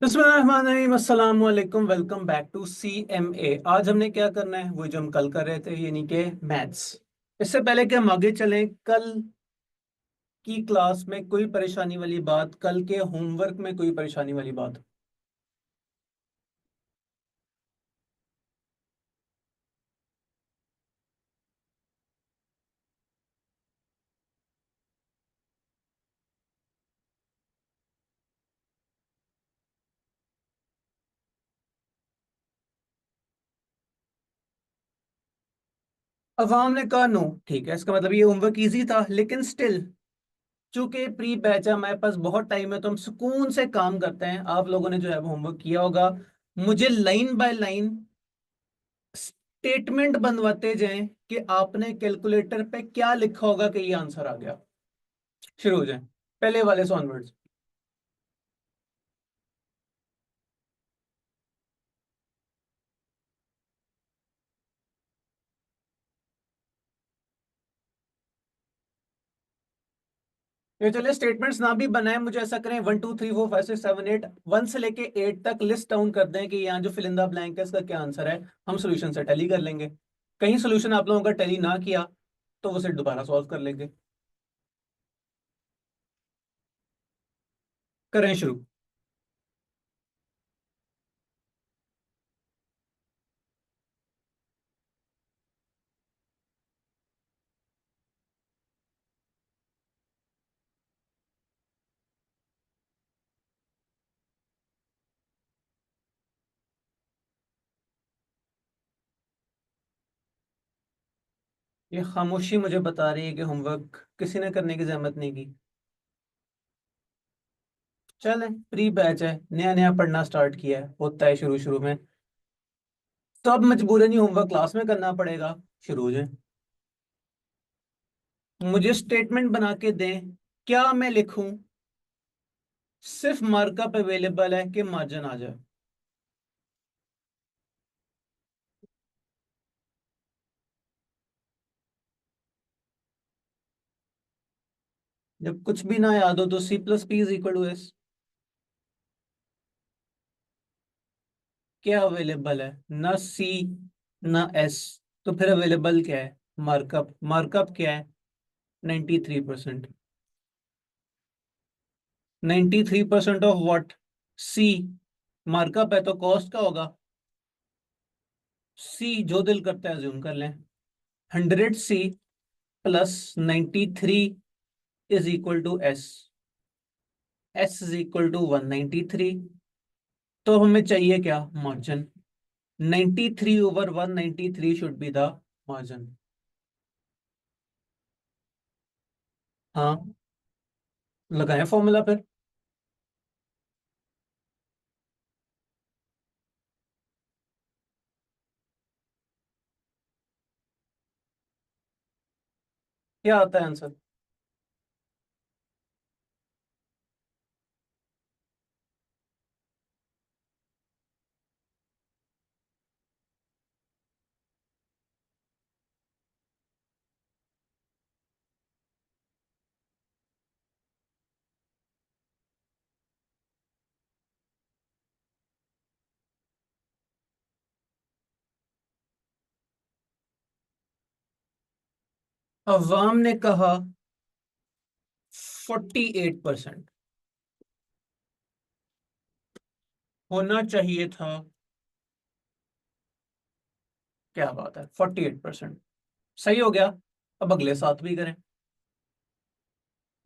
बिस्मिल्लाहिर्रहमानिर्रहीम, अस्सलाम वालेकुम। Welcome back to CMA। आज हमने क्या करना है, वो जो हम कल कर रहे थे, यानी कि मैथ्स। इससे पहले कि हम आगे चलें, कल की क्लास में कोई परेशानी वाली बात, कल के होमवर्क में कोई परेशानी वाली बात? अवाम ने कहा नो। ठीक है, इसका मतलब ये होमवर्क इजी था, लेकिन स्टिल चूंकि प्री बैच है, हमारे पास बहुत टाइम है, तो हम सुकून से काम करते हैं। आप लोगों ने जो है वो होमवर्क किया होगा। मुझे लाइन बाय लाइन स्टेटमेंट बनवाते जाएं कि आपने कैलकुलेटर पे क्या लिखा होगा कि ये आंसर आ गया। शुरू हो जाए, पहले वाले से ऑनवर्ड्स। ये चलिए, स्टेटमेंट्स ना भी बनाए, मुझे ऐसा करें 1 2 3 4 5 6 7 8, 1 से लेके 8 तक लिस्ट डाउन कर दें कि यहाँ जो फिल इन द ब्लैंक है इसका क्या आंसर है। हम सोल्यूशन से टैली कर लेंगे। कहीं सोल्यूशन आप लोगों का टैली ना किया तो वो सिर्फ दोबारा सॉल्व कर लेंगे। करें शुरू। ये खामोशी मुझे बता रही है कि होमवर्क किसी ने करने की जहमत नहीं की। चलें, प्री बैच है, नया नया पढ़ना स्टार्ट किया है, होता है शुरू शुरू में। तो अब मजबूरन ही होमवर्क क्लास में करना पड़ेगा। शुरू हो जाए। मुझे स्टेटमेंट बना के दें। क्या मैं लिखूं? सिर्फ मार्कअप अवेलेबल है कि मार्जिन आ जाए? जब कुछ भी ना याद हो तो C+P = S। क्या अवेलेबल है? ना C ना S। तो फिर अवेलेबल क्या है? मार्कअप। मार्कअप क्या है? 93%। 93% ऑफ व्हाट? C। मार्कअप है तो कॉस्ट का होगा। C जो दिल करता है ज्यूम कर लें। 100C plus 93 is equal to S। S is equal to 193। तो हमें चाहिए क्या? Margin. 93/193 should be the margin. हाँ, लगाएं फॉर्मूला फिर। क्या आता है आंसर? अवाम ने कहा 48%। होना चाहिए था। क्या बात है, 48%। सही हो गया। अब अगले साथ भी करें।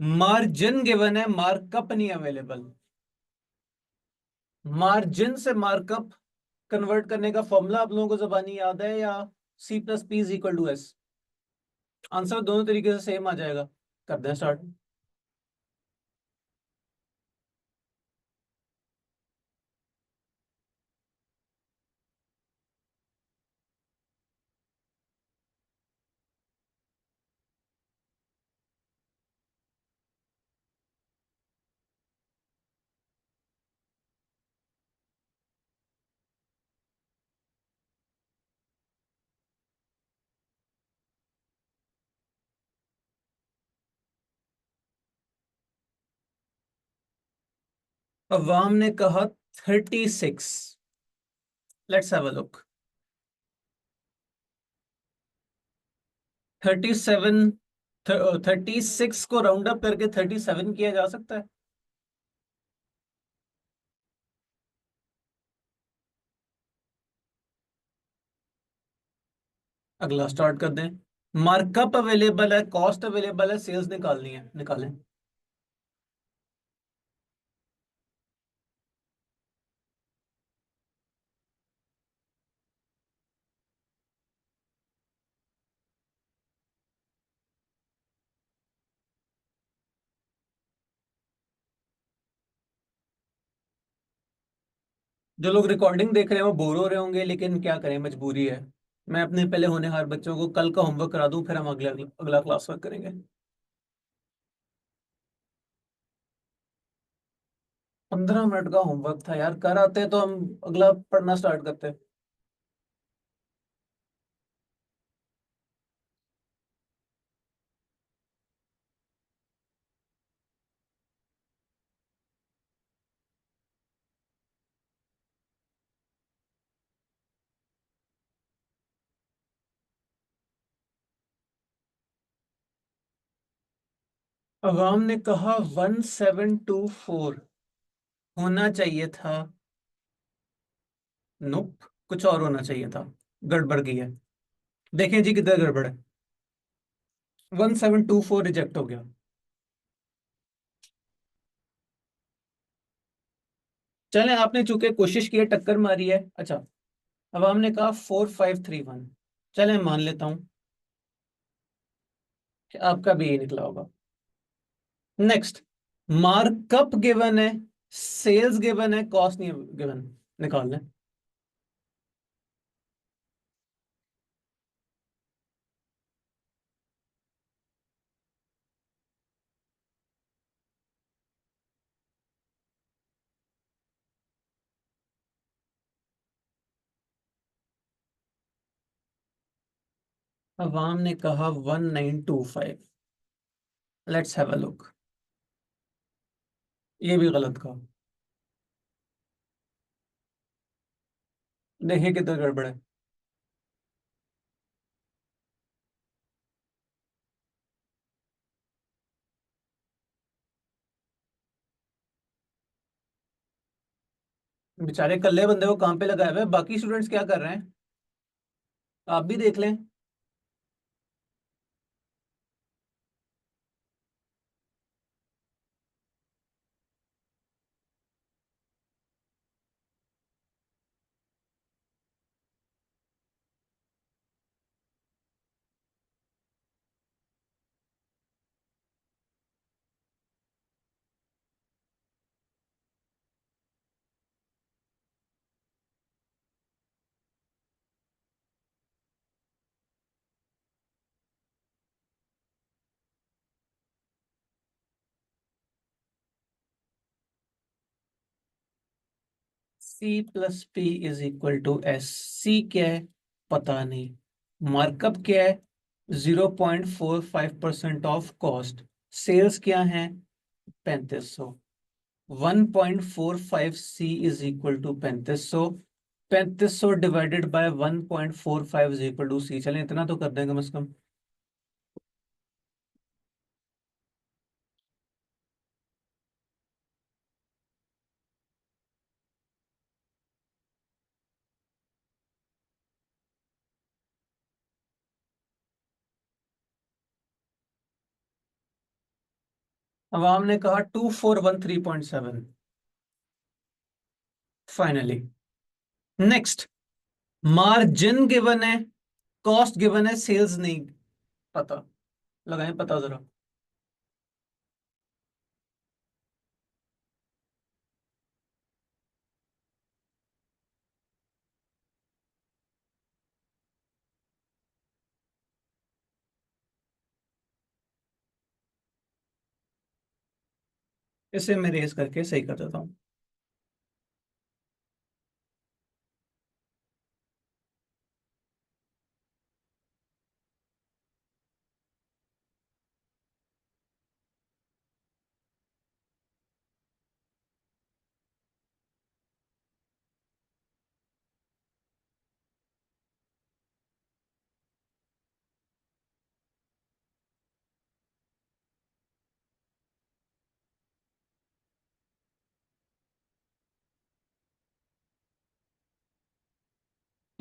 मार्जिन गिवन है, मार्कअप नहीं अवेलेबल। मार्जिन से मार्कअप कन्वर्ट करने का फॉर्मूला आप लोगों को जबानी याद है, या C+P = S? आंसर दोनों तरीके से सेम आ जाएगा। कर दें स्टार्ट। अवाम ने कहा 36। Let's have a look. 37। 36 को राउंड अप करके 37 किया जा सकता है। अगला स्टार्ट कर दें। मार्कअप अवेलेबल है, कॉस्ट अवेलेबल है, सेल्स निकालनी है, निकालें। जो लोग रिकॉर्डिंग देख रहे हैं वो बोर हो रहे होंगे, लेकिन क्या करें, मजबूरी है। मैं अपने पहले होनहार बच्चों को कल का होमवर्क करा दूं, फिर हम अगला अगला क्लास वर्क करेंगे। 15 मिनट का होमवर्क था यार, कर आते तो हम अगला पढ़ना स्टार्ट करते। अवाम ने कहा 1724 होना चाहिए था। नुप, कुछ और होना चाहिए था। गड़बड़ की है। देखें जी किधर गड़बड़ है। 1724 रिजेक्ट हो गया। चलें, आपने चूंकि कोशिश की है, टक्कर मारी है। अच्छा, अब हमने कहा 4531। चलें, मान लेता हूं कि आपका भी ये निकला होगा। नेक्स्ट, मार्कअप गिवन है, सेल्स गिवन है, कॉस्ट नहीं गिवन। निकाल लें। अवाम ने कहा 1925। Let's have a look. ये भी गलत कहा। देखिए किधर गड़बड़ है। बेचारे कल्ले बंदे को काम पे लगाए हुए हैं। बाकी स्टूडेंट्स क्या कर रहे हैं, आप भी देख लें। C+P = S। सी क्या है, पता नहीं। मार्कअप क्या है, 0.45% ऑफ कॉस्ट। सेल्स क्या है, 3500। 1.45 C = 3500। 3500 divided by 1.45 = C। चलें, इतना तो कर दें कम से कम। अवाम ने कहा 2413.7। फाइनली। नेक्स्ट, मार्जिन गिवन है, कॉस्ट गिवन है, सेल्स नहीं पता। लगाएं पता जरा। इसे मैं रेस करके सही कर देता हूँ।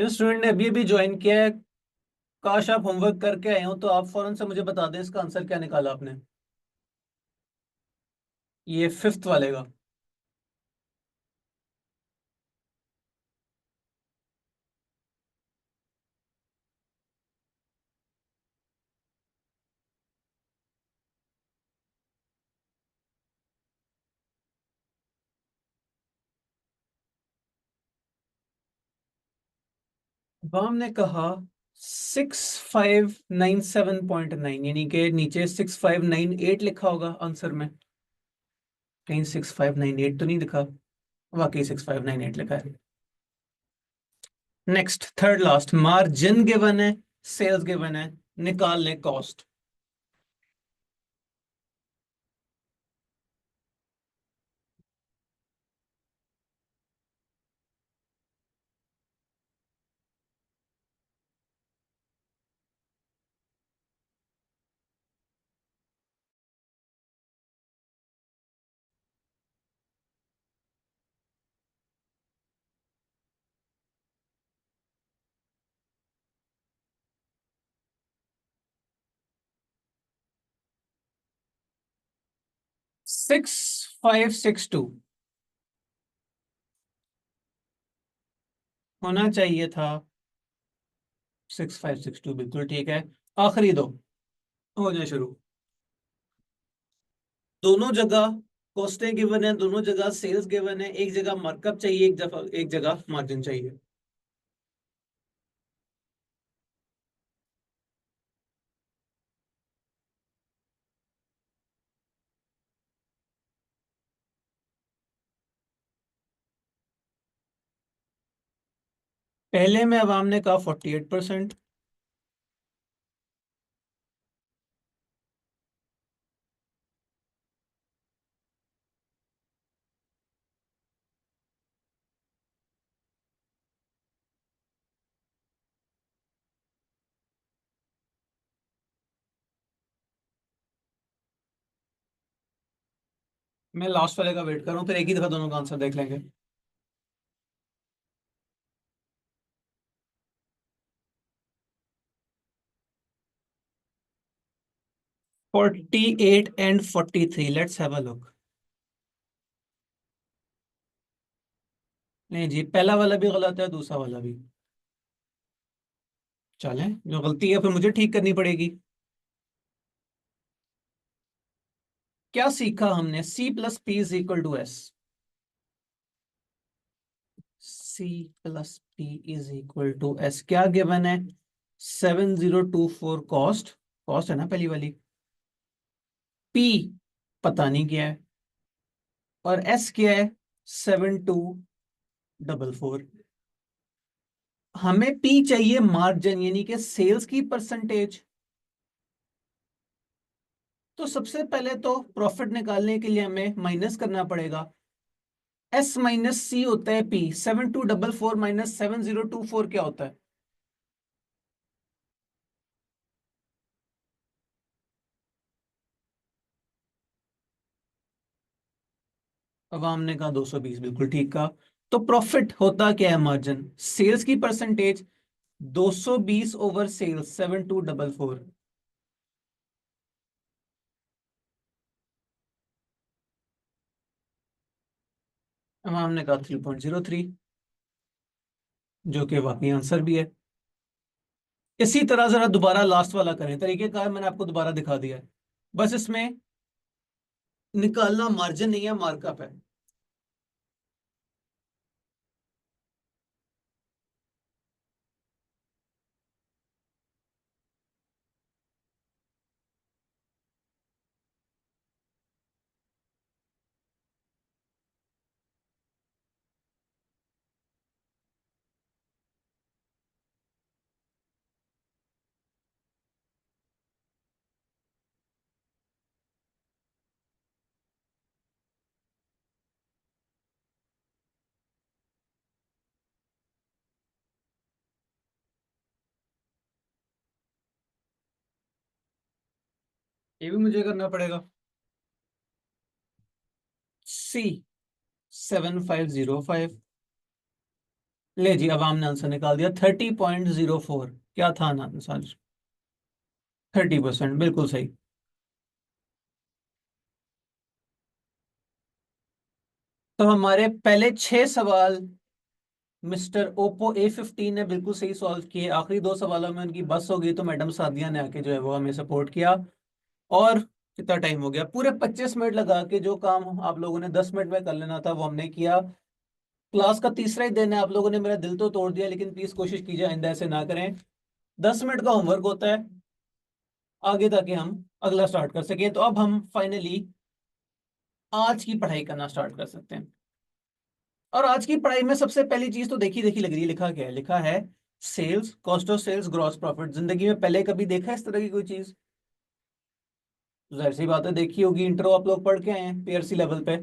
जो स्टूडेंट ने अभी अभी ज्वाइन किया है, काश आप होमवर्क करके आए हो तो आप फौरन से मुझे बता दें इसका आंसर क्या निकाला आपने। ये फिफ्थ वाले का। अब हमने कहा 6597.9, यानी कि नीचे 6598 लिखा होगा आंसर में। कहीं 6598 तो नहीं लिखा। वाकई 6598 लिखा है। Next third last, margin given है, सेल्स गिवन है, निकाल ले कॉस्ट। 6562 होना चाहिए था। 6562 बिल्कुल ठीक है। आखिरी दो हो जाए शुरू। दोनों जगह कॉस्टें गिवन है, दोनों जगह सेल्स गिवन है, एक जगह मार्कअप चाहिए, एक जगह मार्जिन चाहिए। पहले में अवाम ने कहा 48%। मैं लास्ट वाले का वेट कर रहा हूँ, फिर एक ही दफा दोनों का आंसर देख लेंगे। 48 and 43, let's have a look. नहीं जी, पहला वाला भी गलत है, दूसरा वाला भी। चलें, जो गलती है फिर मुझे ठीक करनी पड़ेगी। क्या सीखा हमने? C+P = S। C+P = S क्या गिवन है? 7024 कॉस्ट। कॉस्ट है ना पहली वाली। P पता नहीं क्या है, और S क्या है? 7244। हमें P चाहिए मार्जिन, यानी कि सेल्स की परसेंटेज। तो सबसे पहले तो प्रॉफिट निकालने के लिए हमें माइनस करना पड़ेगा। S - C होता है P। 7244 - 7024 क्या होता है? अब हमने कहा 220, बिल्कुल ठीक कहा। तो प्रॉफिट होता क्या है? मार्जिन, सेल्स की परसेंटेज। 220 over sales 7244। अब हमने कहा 3.03, जो कि वाकई आंसर भी है। इसी तरह जरा दोबारा लास्ट वाला करें, तरीकेकार मैंने आपको दोबारा दिखा दिया है। बस इसमें निकालना मार्जिन नहीं है, मार्कअप है। ये भी मुझे करना पड़ेगा। C 7505। ले जी, अब हमने आंसर निकाल दिया 30.04। क्या था ना आंसर? 30%, बिल्कुल सही। तो हमारे पहले 6 सवाल मिस्टर ओप्पो A15 ने बिल्कुल सही सॉल्व किए। आखिरी 2 सवालों में उनकी बस हो गई, तो मैडम सादिया ने आके जो है वो हमें सपोर्ट किया। और कितना टाइम हो गया? पूरे 25 मिनट लगा के जो काम आप लोगों ने 10 मिनट में कर लेना था वो हमने किया। क्लास का तीसरा ही दिन है, आप लोगों ने मेरा दिल तो तोड़ दिया, लेकिन प्लीज कोशिश कीजिए आइंदा ऐसे ना करें। 10 मिनट का होमवर्क होता है आगे, ताकि हम अगला स्टार्ट कर सकें। तो अब हम फाइनली आज की पढ़ाई करना स्टार्ट कर सकते हैं। और आज की पढ़ाई में सबसे पहली चीज तो देखी देखी लग रही है। लिखा क्या है? लिखा है sales, cost of sales, gross profit. जिंदगी में पहले कभी देखा है इस तरह की कोई चीज? जाहिर सी बात है देखी होगी, इंट्रो आप लोग पढ़ के आए हैं पीआरसी लेवल पे।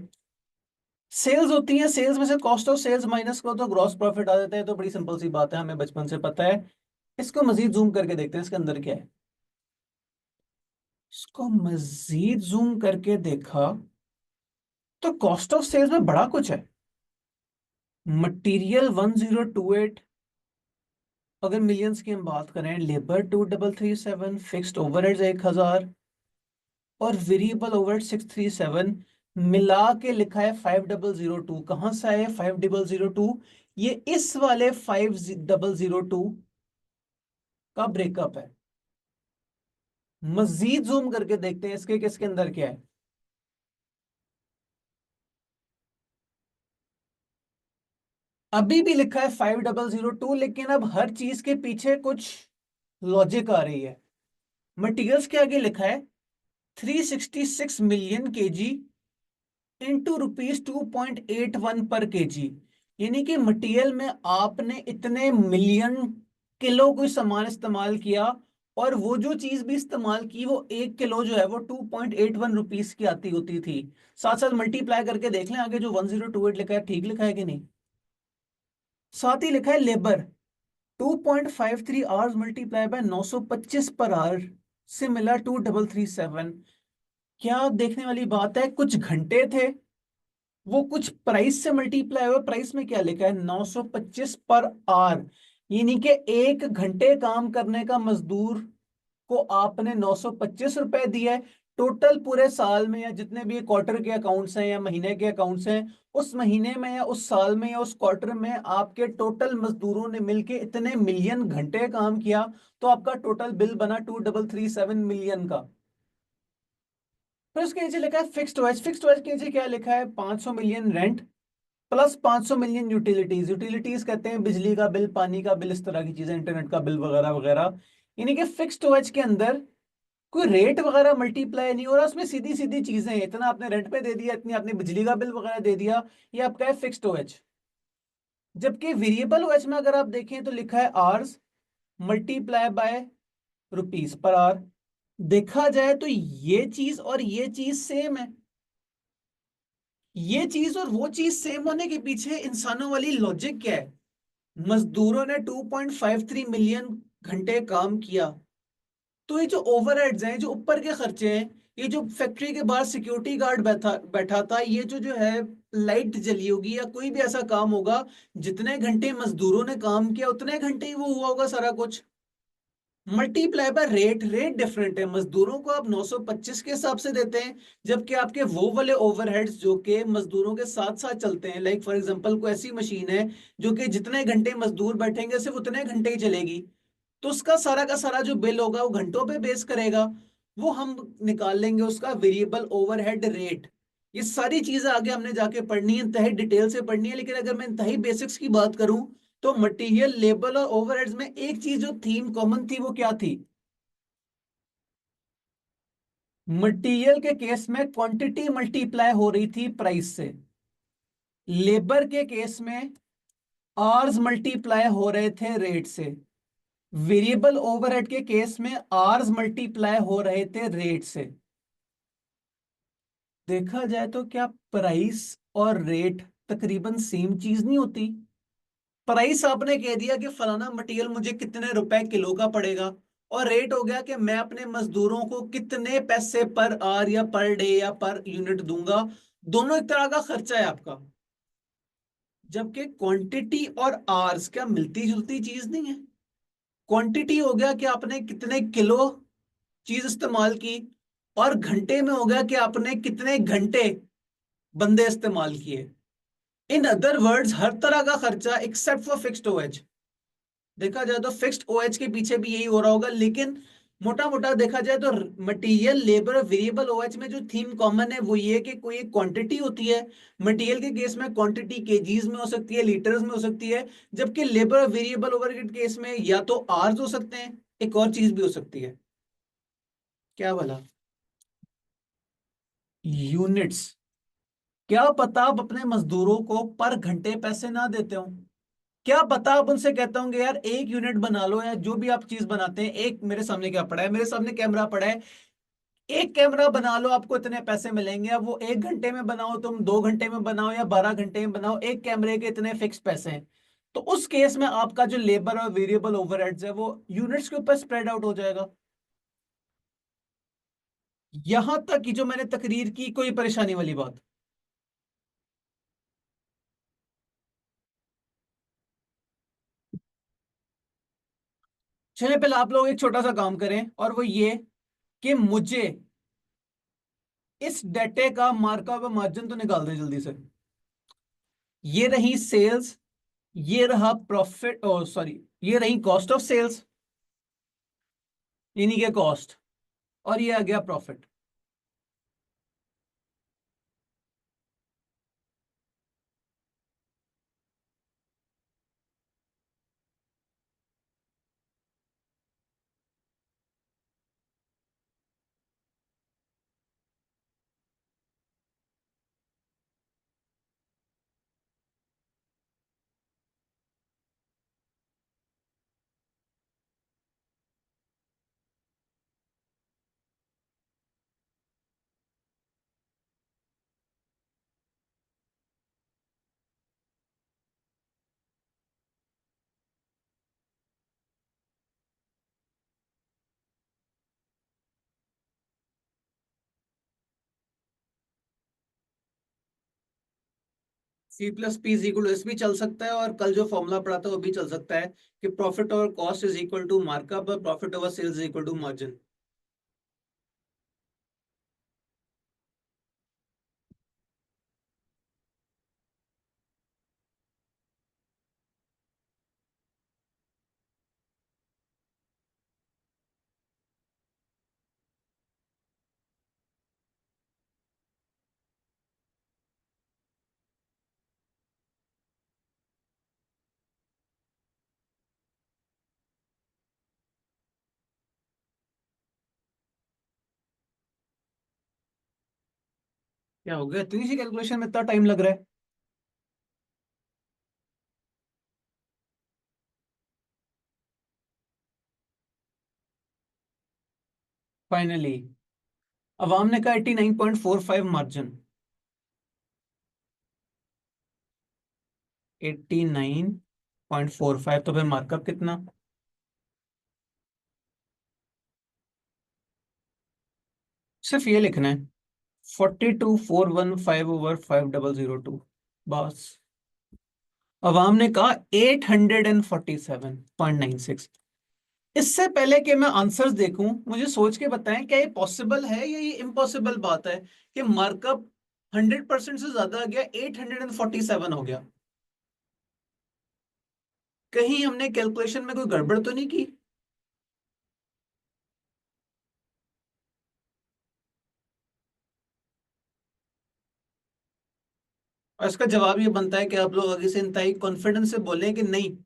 सेल्स होती है, सेल्स में से कॉस्ट ऑफ सेल्स माइनस करो तो ग्रॉस प्रॉफिट आ जाता है। तो बड़ी सिंपल सी बात है, हमें बचपन से पता है। इसको मजीद जूम करके देखते हैं इसके अंदर क्या है। इसको मजीद जूम करके देखा तो कॉस्ट ऑफ सेल्स में बड़ा कुछ है। मटेरियल 1028, अगर मिलियंस की हम बात करें, लेबर 2337, फिक्स्ड ओवरहेड्स 1000 और वेरिएबल ओवरहेड 637, मिला के लिखा है 5002। कहां से आए 5002? ये इस वाले 5002 का ब्रेकअप है। मजीद जूम करके देखते हैं इसके किसके अंदर क्या है। अभी भी लिखा है 5002, लेकिन अब हर चीज के पीछे कुछ लॉजिक आ रही है। मटेरियल्स के आगे लिखा है 366 मिलियन इंटू ₹2.81 पर केजी। यानी कि मटेरियल में आपने इतने मिलियन किलो कोई सामान इस्तेमाल किया, और वो जो चीज भी इस्तेमाल की वो 1 किलो जो है वो ₹2.81 की आती होती थी। साथ साथ मल्टीप्लाई करके देख लें आगे जो 1028 लिखा है ठीक लिखा है कि नहीं। साथ ही लिखा है labour 2.53 hours multiply bye 925 per hour से मिला 2337। क्या देखने वाली बात है, कुछ घंटे थे, वो कुछ प्राइस से मल्टीप्लाई हुआ। प्राइस में क्या लिखा है? 925 पर आवर। यानी कि 1 घंटे काम करने का मजदूर को आपने 925 रुपए दिया है। टोटल पूरे साल में, या जितने भी क्वार्टर के अकाउंट्स हैं या महीने के अकाउंट्स हैं, उस महीने में या उस साल में या उस क्वार्टर में आपके टोटल मजदूरों ने मिलके इतने मिलियन घंटे काम किया, तो आपका टोटल बिल बना 2337 मिलियन का। फिर उसके नीचे लिखा है फिक्स्ड ओएच। फिक्स्ड ओएच के नीचे क्या लिखा है? 500 million rent plus 500 million utilities. Utilities कहते हैं बिजली का बिल, पानी का बिल, इस तरह की चीजें, इंटरनेट का बिल वगैरह वगैरह। यानी कि फिक्स्ड ओएच के अंदर कोई रेट वगैरह मल्टीप्लाई नहीं हो रहा, उसमें सीधी सीधी चीजें हैं। इतना आपने रेंट पे दे दिया, इतनी आपने बिजली का बिल वगैरह दे दिया, ये आपका है फिक्स्ड ओएच। जबकि वेरिएबल ओएच में अगर आप देखें तो लिखा है hours multiply bye rupees per hour. देखा जाए तो ये चीज और ये चीज सेम है। ये चीज और वो चीज सेम होने के पीछे इंसानों वाली लॉजिक क्या है? मजदूरों ने 2.53 मिलियन घंटे काम किया, तो ये जो ओवरहेड्स हैं, जो ऊपर के खर्चे हैं, ये जो फैक्ट्री के बाहर सिक्योरिटी गार्ड बैठा बैठा था, ये जो है लाइट जली होगी या कोई भी ऐसा काम होगा, जितने घंटे मजदूरों ने काम किया उतने घंटे ही वो हुआ होगा सारा कुछ। Multiply by rate, rate different है। मजदूरों को आप 925 के हिसाब से देते हैं, जबकि आपके वो वाले ओवरहेड्स जो कि मजदूरों के साथ साथ चलते हैं, लाइक फॉर एग्जांपल कोई ऐसी मशीन है जो कि जितने घंटे मजदूर बैठेंगे सिर्फ उतने घंटे ही चलेगी, तो उसका सारा का सारा जो बिल होगा वो घंटों पे बेस करेगा। वो हम निकाल लेंगे उसका वेरिएबल ओवरहेड रेट। ये सारी चीजें आगे हमने जाके पढ़नी है, इंतहाई डिटेल से पढ़नी है, लेकिन अगर मैं इंतहाई बेसिक्स की बात करूं तो मटेरियल, लेबर और ओवरहेड्स में एक चीज जो थीम कॉमन थी वो क्या थी? मटेरियल के केस में क्वांटिटी मल्टीप्लाई हो रही थी प्राइस से। लेबर के केस में आवर्स मल्टीप्लाई हो रहे थे रेट से। वेरिएबल ओवरहेड के केस में आवर्स मल्टीप्लाई हो रहे थे रेट से। देखा जाए तो क्या प्राइस और रेट तकरीबन सेम चीज नहीं होती? प्राइस आपने कह दिया कि फलाना मटेरियल मुझे कितने रुपए किलो का पड़ेगा, और रेट हो गया कि मैं अपने मजदूरों को कितने पैसे पर आवर या पर डे या पर यूनिट दूंगा। दोनों एक तरह का खर्चा है आपका। जबकि क्वांटिटी और आवर्स क्या मिलती जुलती चीज नहीं है? क्वांटिटी हो गया कि आपने कितने किलो चीज इस्तेमाल की, और घंटे में हो गया कि आपने कितने घंटे बंदे इस्तेमाल किए। इन अदर वर्ड्स, हर तरह का खर्चा एक्सेप्ट फॉर फिक्स्ड ओएच। देखा जाए तो फिक्स्ड ओएच के पीछे भी यही हो रहा होगा, लेकिन मोटा मोटा देखा जाए तो मटेरियल, लेबर और वेरिएबल ओएच में जो थीम कॉमन है वो ये कि कोई एक क्वांटिटी होती है। मटेरियल के केस में क्वांटिटी केजीज में हो सकती है, लीटर्स में हो सकती है, जबकि लेबर और वेरिएबल ओवरहेड के केस में या तो आवर्स हो सकते हैं, एक और चीज भी हो सकती है। क्या बोला? यूनिट्स। क्या पता आप अपने मजदूरों को पर घंटे पैसे ना देते हो? क्या पता आप उनसे कहते होंगे यार एक यूनिट बना लो, या जो भी आप चीज बनाते हैं, एक मेरे सामने क्या पड़ा है, मेरे सामने कैमरा पड़ा है, एक कैमरा बना लो आपको इतने पैसे मिलेंगे। अब वो 1 घंटे में बनाओ, तुम 2 घंटे में बनाओ, या 12 घंटे में बनाओ, एक कैमरे के इतने फिक्स पैसे हैं। तो उस केस में आपका जो लेबर और वेरिएबल ओवरहेड्स है वो यूनिट्स के ऊपर स्प्रेड आउट हो जाएगा। यहां तक कि जो मैंने तकरीर की, कोई परेशानी वाली बात? चलिए पहले आप लोग एक छोटा सा काम करें, और वो ये कि मुझे इस डेटे का मार्कअप मार्जिन तो निकाल दें जल्दी से। ये रही सेल्स, ये रहा प्रॉफिट, ओ सॉरी, ये रही कॉस्ट ऑफ सेल्स, यानी कि कॉस्ट, और ये आ गया profit. C plus P is equal to S भी चल सकता है, और कल जो फॉर्मूला पढ़ा था वो भी चल सकता है कि profit over cost is equal to markup और profit over sales is equal to margin. क्या हो गया, इतनी सी कैलकुलेशन में इतना टाइम लग रहा है? फाइनली अवाम ने कहा 89.45 मार्जिन। 89.45, तो फिर मार्कअप कितना? सिर्फ ये लिखना है, 42,415/5,002। बस। अवाम ने कहा 847.96। इससे पहले कि मैं आंसर्स देखूं, मुझे सोच के बताएं क्या ये पॉसिबल है या ये इम्पॉसिबल बात है कि मार्कअप 100% से ज्यादा आ गया, 847 हो गया। कहीं हमने कैलकुलेशन में कोई गड़बड़ तो नहीं की? और इसका जवाब ये बनता है कि आप लोग आगे से इंतहाई कॉन्फिडेंस से बोलें कि नहीं,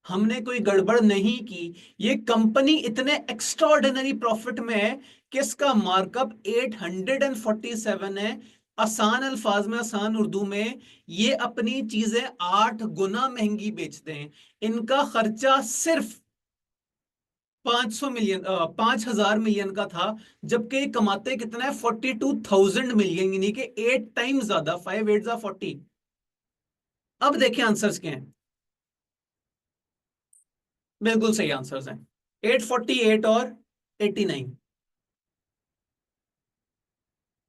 हमने कोई गड़बड़ नहीं की। ये कंपनी इतने एक्स्ट्राऑर्डिनरी प्रॉफिट में है कि इसका मार्कअप 847 है। आसान अल्फाज में, आसान उर्दू में, ये अपनी चीजें 8 गुना महंगी बेचते हैं। इनका खर्चा सिर्फ 500 मिलियन, 5,000 मिलियन का था, जबकि ये कमाते कितना है, 42,000 मिलियन, यानी कि 8 टाइम ज्यादा। 5 8 40। अब देखें आंसर्स क्या हैं। बिल्कुल सही आंसर्स हैं, 848 और 89।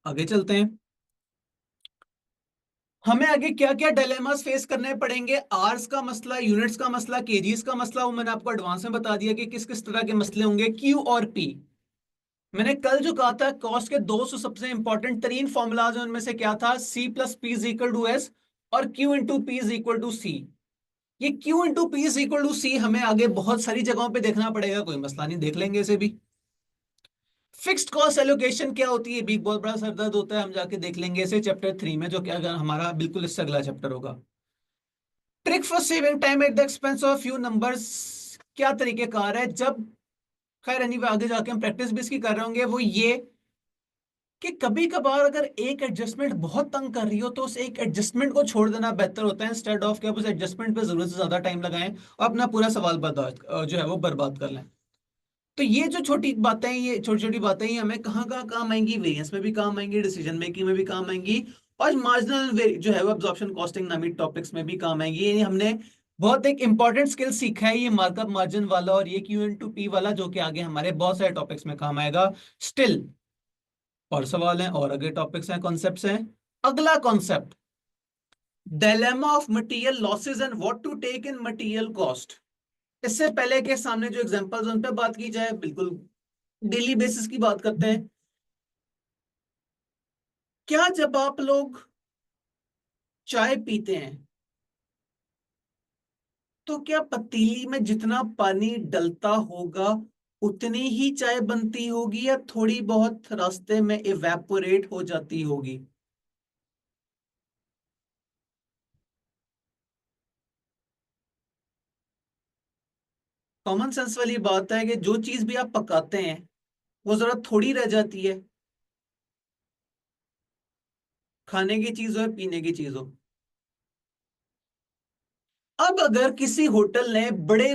आगे चलते हैं। हमें आगे क्या क्या डायलेमास फेस करने पड़ेंगे, आर्स का मसला, यूनिट्स का मसला, केजीस का मसला, वो मैंने आपको एडवांस में बता दिया कि किस किस तरह के मसले होंगे। क्यू और पी, मैंने कल जो कहा था कॉस्ट के 200 सबसे इंपॉर्टेंट तरीन फॉर्मूलाज, उनमें से क्या था, C plus P is equal to S और Q into P is equal to C. ये Q into P is equal to C हमें आगे बहुत सारी जगहों पे देखना पड़ेगा, कोई मसला नहीं, देख लेंगे इसे भी। फिक्स्ड कॉस्ट एलोकेशन क्या होती है, भी बहुत बड़ा सरदर्द होता है, हम जाके देख लेंगे इसे चैप्टर 3 में, जो कि अगर हमारा बिल्कुल इससे अगला चैप्टर होगा। Trick for saving time at the expense of few numbers, क्या तरीकेकार है जब, खैर एनीवे आगे जाके हम प्रैक्टिस भी इसकी कर रहे होंगे, वो ये कि कभी कभार अगर एक एडजस्टमेंट बहुत तंग कर रही हो तो उस एक एडजस्टमेंट को छोड़ देना बेहतर होता है, इंस्टेड ऑफ कि आप उस एडजस्टमेंट पे जरूरत से ज्यादा टाइम लगाएं और अपना पूरा सवाल बर्बाद जो है वो बर्बाद कर लें। तो ये जो छोटी बातें हैं, ये छोटी छोटी बातें ही हमें कहाँ कहाँ काम आएंगी, वेरिएंस में भी काम आएंगी, डिसीजन मेकिंग में भी काम आएंगी, और मार्जिनल जो है वो एब्जॉर्प्शन कॉस्टिंग नामी टॉपिक्स में भी काम आएंगी। ये हमने बहुत एक इंपॉर्टेंट स्किल सीखा है, ये मार्कअप मार्जिन वाला और ये क्यू इनटू पी वाला, जो कि आगे हमारे बहुत सारे टॉपिक्स में काम आएगा स्टिल। और सवाल हैं और आगे टॉपिक्स हैं, कॉन्सेप्ट्स हैं। अगला concept, dilemma of material losses and what to take in material cost. इससे पहले के सामने जो एग्जांपल्स उन पे बात की जाए, बिल्कुल डेली बेसिस की बात करते हैं। क्या जब आप लोग चाय पीते हैं तो क्या पतीली में जितना पानी डलता होगा उतनी ही चाय बनती होगी, या थोड़ी बहुत रास्ते में इवेपोरेट हो जाती होगी? कॉमन सेंस वाली बात है कि जो चीज भी आप पकाते हैं वो जरा थोड़ी रह जाती है, खाने की चीज हो या पीने की चीज हो। अब अगर किसी होटल ने बड़े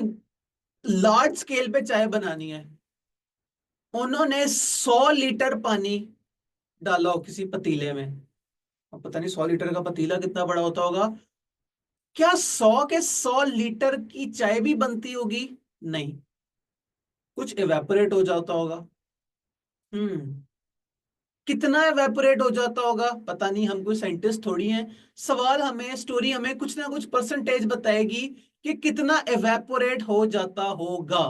लार्ज स्केल पे चाय बनानी है, उन्होंने 100 लीटर पानी डाला हो किसी पतीले में, अब पता नहीं 100 लीटर का पतीला कितना बड़ा होता होगा, क्या 100 के 100 लीटर की चाय भी बनती होगी? नहीं, कुछ इवेपोरेट हो जाता होगा। हम्म, कितना इवेपोरेट हो जाता होगा पता नहीं, हम कोई साइंटिस्ट थोड़ी हैं। सवाल हमें, स्टोरी हमें कुछ ना कुछ परसेंटेज बताएगी कि कितना इवेपोरेट हो जाता होगा।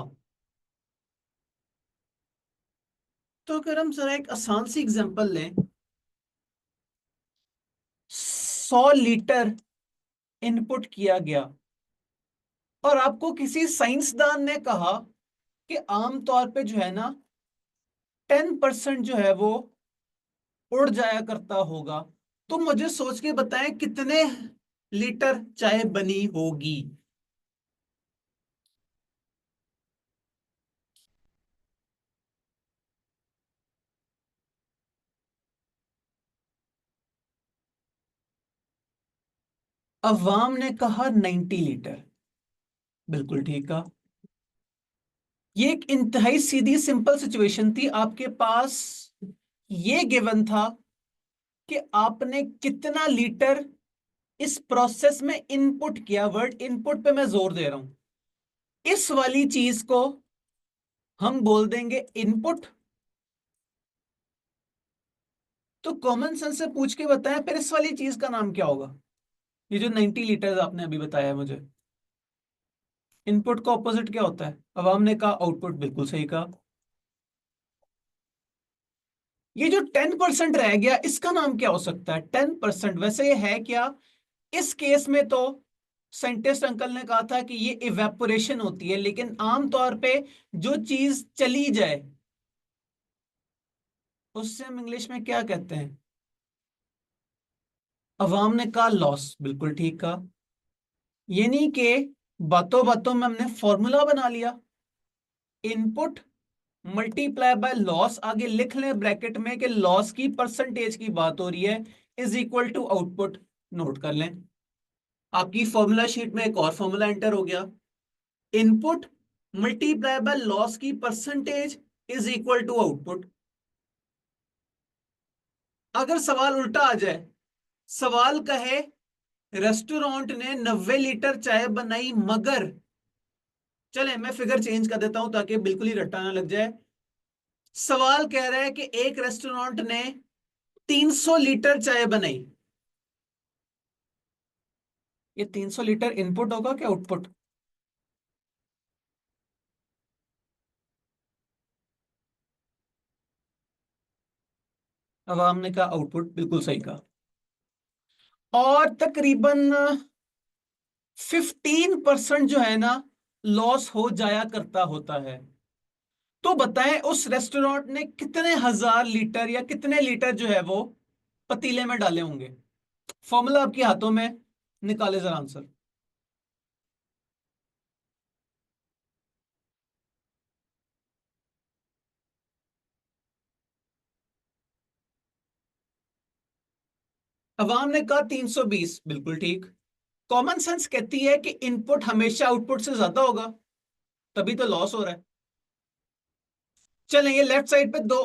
तो अगर हम जरा एक आसान सी एग्जांपल लें, 100 लीटर इनपुट किया गया और आपको किसी साइंसदान ने कहा कि आमतौर पे जो है ना 10% जो है वो उड़ जाया करता होगा, तो मुझे सोच के बताएं कितने लीटर चाय बनी होगी। अवाम ने कहा 90 लीटर, बिल्कुल ठीक कहा। ये एक इंतहाई सीधी सिंपल सिचुएशन थी, आपके पास ये गिवन था कि आपने कितना लीटर इस प्रोसेस में इनपुट किया, वर्ड इनपुट पे मैं जोर दे रहा हूं, इस वाली चीज को हम बोल देंगे इनपुट। तो कॉमन सेंस से पूछ के बताएं फिर इस वाली चीज का नाम क्या होगा, ये जो 90 लीटर आपने अभी बताया मुझे, इनपुट का ऑपोजिट क्या होता है? अवाम ने कहा आउटपुट, बिल्कुल सही कहा। ये जो 10% रह गया इसका नाम क्या हो सकता है? 10%, वैसे ये है क्या? इस केस में तो साइंटिस्ट अंकल ने कहा था कि ये इवेपोरेशन होती है, लेकिन आमतौर पे जो चीज चली जाए उससे हम इंग्लिश में क्या कहते हैं? अवाम ने कहा लॉस, बिल्कुल ठीक कहा। यानी कि बातों बातों में हमने फॉर्मूला बना लिया, इनपुट मल्टीप्लाई बाय लॉस, आगे लिख लें ब्रैकेट में कि लॉस की परसेंटेज की बात हो रही है, is equal to output, note कर लें। आपकी फॉर्मूला शीट में एक और फॉर्मूला एंटर हो गया, इनपुट मल्टीप्लाई बाय लॉस की percentage is equal to output. अगर सवाल उल्टा आ जाए, सवाल कहे रेस्टोरेंट ने 90 लीटर चाय बनाई मगर, चले मैं फिगर चेंज कर देता हूं ताकि बिल्कुल ही रट्टा ना लग जाए। सवाल कह रहा है कि एक रेस्टोरेंट ने 300 लीटर चाय बनाई, ये 300 लीटर इनपुट होगा क्या आउटपुट? अवाम ने कहा आउटपुट, बिल्कुल सही कहा। और तकरीबन 15% जो है ना लॉस हो जाया करता होता है। तो बताएं उस रेस्टोरेंट ने कितने हजार लीटर या कितने लीटर जो है वो पतीले में डाले होंगे? फॉर्मूला आपके हाथों में, निकाले जरा आंसर। अवाम ने कहा 320, बिल्कुल ठीक। कॉमन सेंस कहती है कि इनपुट हमेशा आउटपुट से ज्यादा होगा, तभी तो लॉस हो रहा है। चलें, ये लेफ्ट साइड पे दो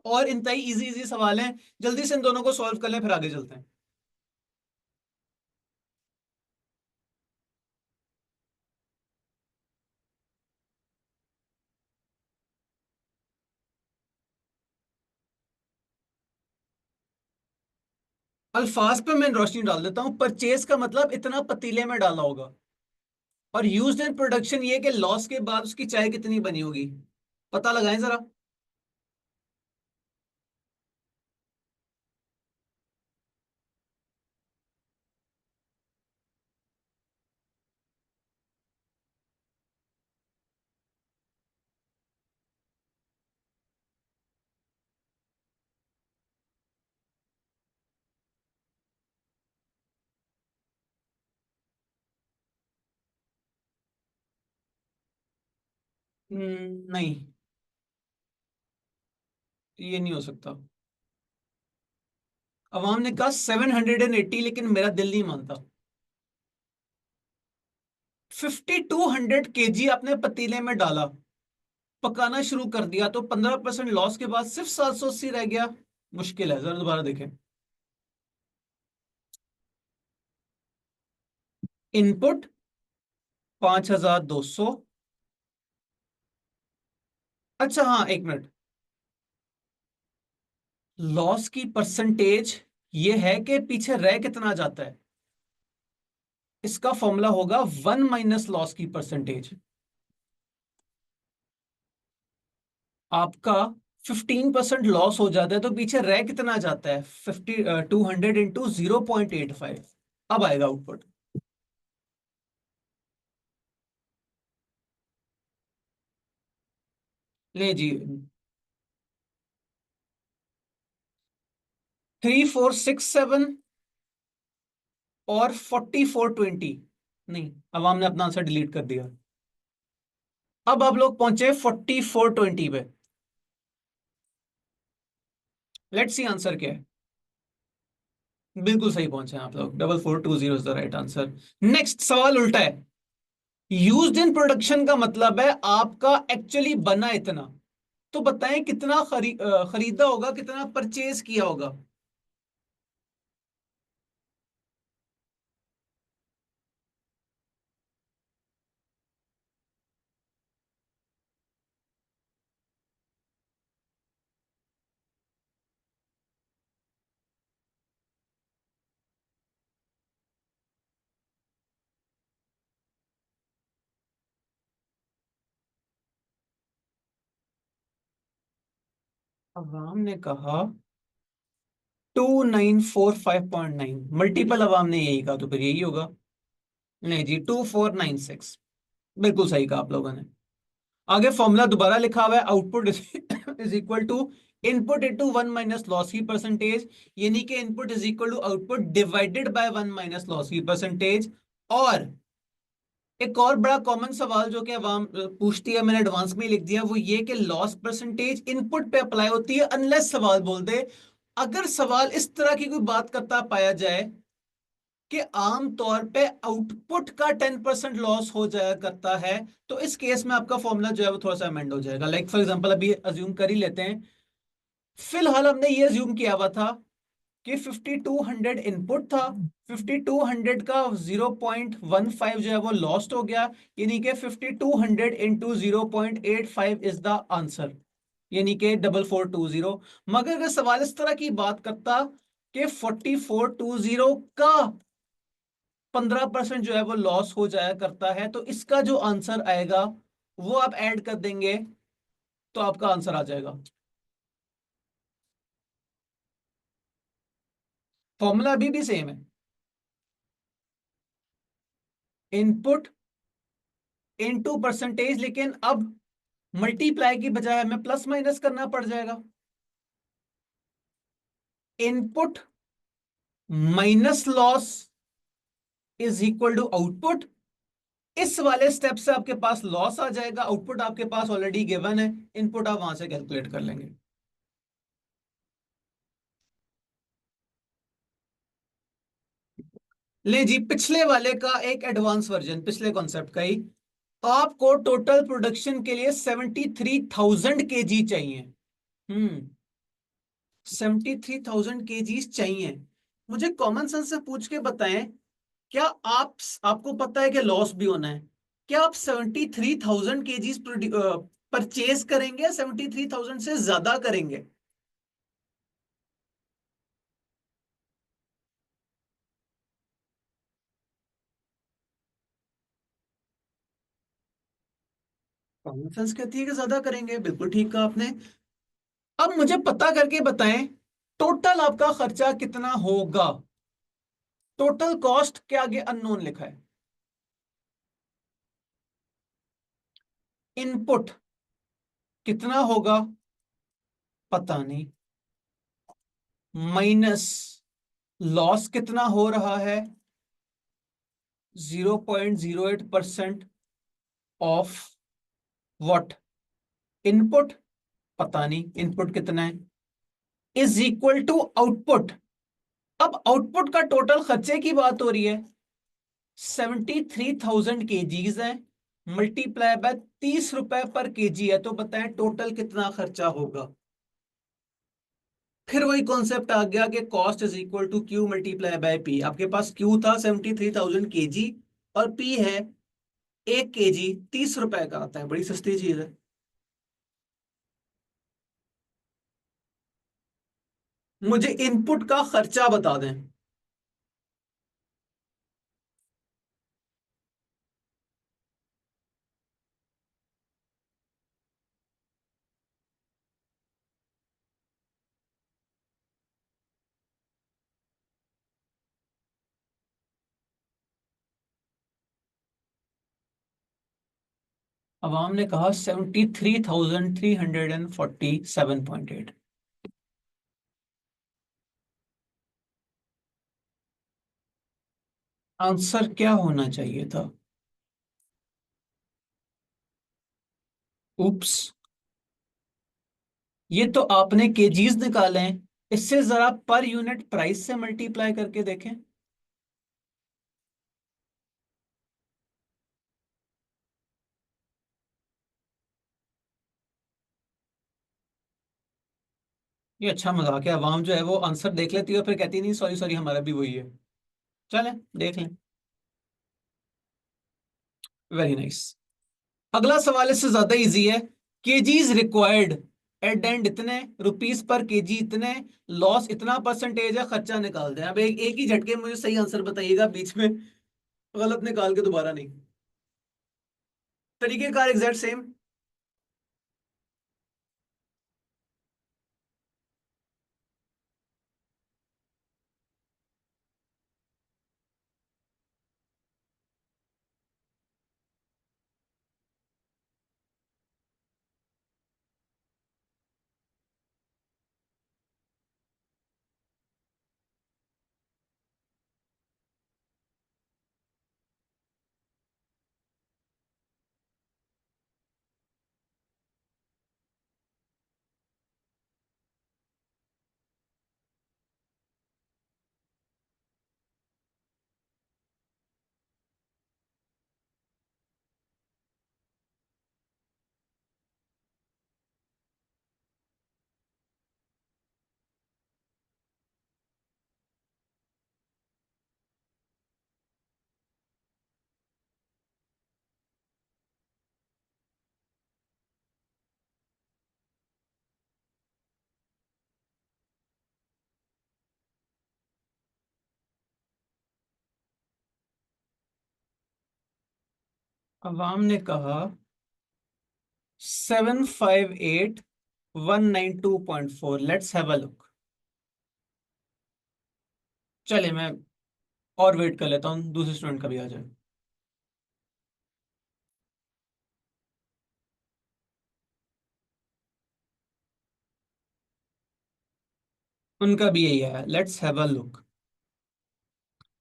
और इंतहाई इजी इजी सवाल हैं, जल्दी से इन दोनों को सॉल्व कर लें फिर आगे चलते हैं। अल्फाज पे मैं रोशनी डाल देता हूं। परचेज का मतलब इतना पतीले में डाला होगा, और यूज्ड इन प्रोडक्शन ये कि लॉस के बाद उसकी चाय कितनी बनी होगी। पता लगाएं जरा। नहीं, ये नहीं हो सकता। अवाम ने कहा 780, लेकिन मेरा दिल नहीं मानता। 5200 केजी आपने पतीले में डाला, पकाना शुरू कर दिया, तो 15% लॉस के बाद सिर्फ 780 रह गया। मुश्किल है, जरा दोबारा देखें। इनपुट 5200। अच्छा हाँ, एक मिनट। लॉस की परसेंटेज ये है कि पीछे रह कितना जाता है। इसका फॉर्मूला होगा 1 - लॉस की परसेंटेज। आपका 15% लॉस हो जाता है, तो पीछे रह कितना जाता है? 200 इंटू 0.85। अब आएगा आउटपुट। ले जी। 3467 और 4420। नहीं, अवाम ने अपना आंसर डिलीट कर दिया। अब आप लोग पहुंचे 4420 पे। लेट्स सी आंसर क्या है। बिल्कुल सही पहुंचे हैं आप लोग, 4420 is the right answer. Next सवाल उल्टा है। यूज्ड इन प्रोडक्शन का मतलब है आपका एक्चुअली बना इतना। तो बताएं कितना खरीदा होगा, कितना परचेज किया होगा। अवाम ने कहा 2945.9, मल्टीपल अवाम ने यही कहा, तो फिर यही होगा। नहीं जी, 2496। बिल्कुल सही कहा आप लोगों ने। आगे फॉर्मूला दोबारा लिखा हुआ है, output is equal to input into 1 - loss की परसेंटेज, यानी कि input is equal to output divided by 1 - loss की परसेंटेज। और एक और बड़ा कॉमन सवाल जो कि अवाम पूछती है, मैंने एडवांस में लिख दिया, वो ये कि लॉस परसेंटेज इनपुट पे अप्लाई होती है अनलेस सवाल बोल दे। अगर सवाल इस तरह की कोई बात करता पाया जाए कि आमतौर पे आउटपुट का 10% लॉस हो जाया करता है, तो इस केस में आपका फॉर्मूला जो है वो थोड़ा सा अमेंड हो जाएगा। लाइक फॉर एग्जांपल, अभी अज्यूम कर ही लेते हैं। फिलहाल हमने ये अज्यूम किया हुआ था कि 5200 इनपुट था, 5200 का 0.15 जो है वो लॉस्ट हो गया, यानी कि 5200 इंटू 0.85 इज द आंसर, यानी कि 4420। मगर अगर सवाल इस तरह की बात करता कि 4420 का 15% जो है वो लॉस हो जाया करता है, तो इसका जो आंसर आएगा वो आप ऐड कर देंगे तो आपका आंसर आ जाएगा। फॉर्मूला अभी भी सेम है, इनपुट इनटू परसेंटेज, लेकिन अब मल्टीप्लाई की बजाय हमें प्लस माइनस करना पड़ जाएगा। Input minus loss is equal to output. इस वाले स्टेप से आपके पास लॉस आ जाएगा, आउटपुट आपके पास ऑलरेडी गिवन है, इनपुट आप वहां से कैलकुलेट कर लेंगे। ले जी, पिछले वाले का एक एडवांस वर्जन, पिछले कॉन्सेप्ट का ही। आपको टोटल प्रोडक्शन के लिए 73,000 kg चाहिए। 73,000 kg चाहिए। मुझे कॉमन सेंस से पूछ के बताएं, क्या आप, आपको पता है कि लॉस भी होना है, क्या आप 73,000 kg परचेज करेंगे या 73,000 से ज्यादा करेंगे? कॉमन सेंस कहती है कि ज्यादा करेंगे, बिल्कुल ठीक कहा आपने। अब मुझे पता करके बताएं, टोटल आपका खर्चा कितना होगा? टोटल कॉस्ट के आगे अननोन लिखा है। इनपुट कितना होगा पता नहीं, माइनस लॉस कितना हो रहा है, 0.08% ऑफ व्हाट, इनपुट, पता नहीं इनपुट कितना है, इज इक्वल टू आउटपुट। अब आउटपुट का टोटल खर्चे की बात हो रही है, 73,000 kgs है, मल्टीप्लाई बाय 30 रुपए पर केजी है, तो बताएं टोटल कितना खर्चा होगा। फिर वही कॉन्सेप्ट आ गया कि cost is equal to Q multiply by P. आपके पास क्यू था 73,000 kg और पी है 1 kg, 30 रुपए का आता है, बड़ी सस्ती चीज है। मुझे इनपुट का खर्चा बता दें। अवाम ने कहा 73,347.8। आंसर क्या होना चाहिए था? उप्स, ये तो आपने केजीज निकाले हैं, इससे जरा पर यूनिट प्राइस से मल्टीप्लाई करके देखें। ये अच्छा मजाक है, अवाम जो है वो आंसर देख लेती है और फिर कहती नहीं सॉरी सॉरी हमारा भी वही है। चलें देख लें। Very nice. अगला सवाल इससे ज्यादा इजी है। केजीज रिक्वायर्ड एट एंड इतने, रुपीस पर केजी इतने, लॉस इतना परसेंटेज है, खर्चा निकाल दें। अब एक ही झटके में मुझे सही आंसर बताइएगा, बीच में गलत निकाल के दोबारा नहीं। तरीकेकार एग्जैक्ट सेम। अवाम ने कहा 758,192.4। Let's have a look. चलिए मैं और वेट कर लेता हूँ, दूसरे स्टूडेंट का भी आ जाए। उनका भी यही है, लेट्स हैव अ लुक।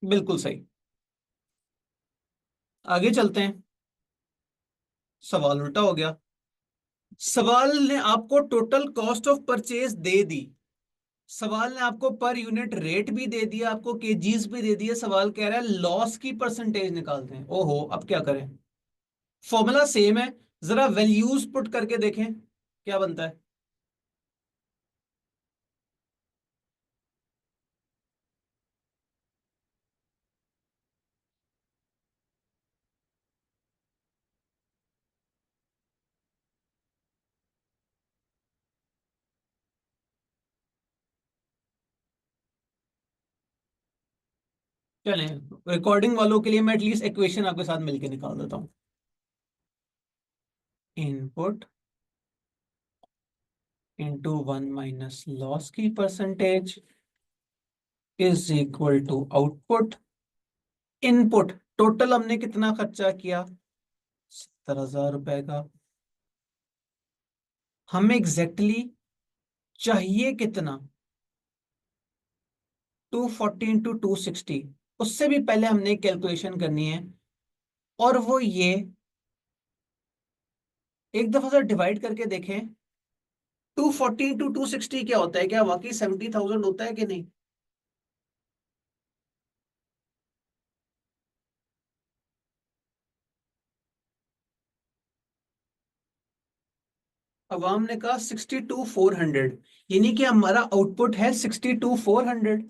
बिल्कुल सही। आगे चलते हैं। सवाल उल्टा हो गया। सवाल ने आपको टोटल कॉस्ट ऑफ परचेज दे दी, सवाल ने आपको पर यूनिट रेट भी दे दिया, आपको केजीज भी दे दिया। सवाल कह रहा है लॉस की परसेंटेज निकालते हैं। ओहो, अब क्या करें? फॉर्मूला सेम है, जरा वैल्यूज पुट करके देखें क्या बनता है। चलें, रिकॉर्डिंग वालों के लिए मैं एटलीस्ट इक्वेशन आपके साथ मिलके निकाल देता हूं। Input into one minus loss की percentage is equal to output. Input total हमने कितना खर्चा किया, 70,000 रुपए का। हमें एग्जैक्टली चाहिए कितना, 240 इंटू 260। उससे भी पहले हमने कैलकुलेशन करनी है, और वो ये, एक दफा सर डिवाइड करके देखें। 240 इंटू 260 क्या होता है, क्या वाकई 70,000 होता है कि नहीं? अवाम ने कहा 62,400, यानी कि हमारा आउटपुट है 62,400।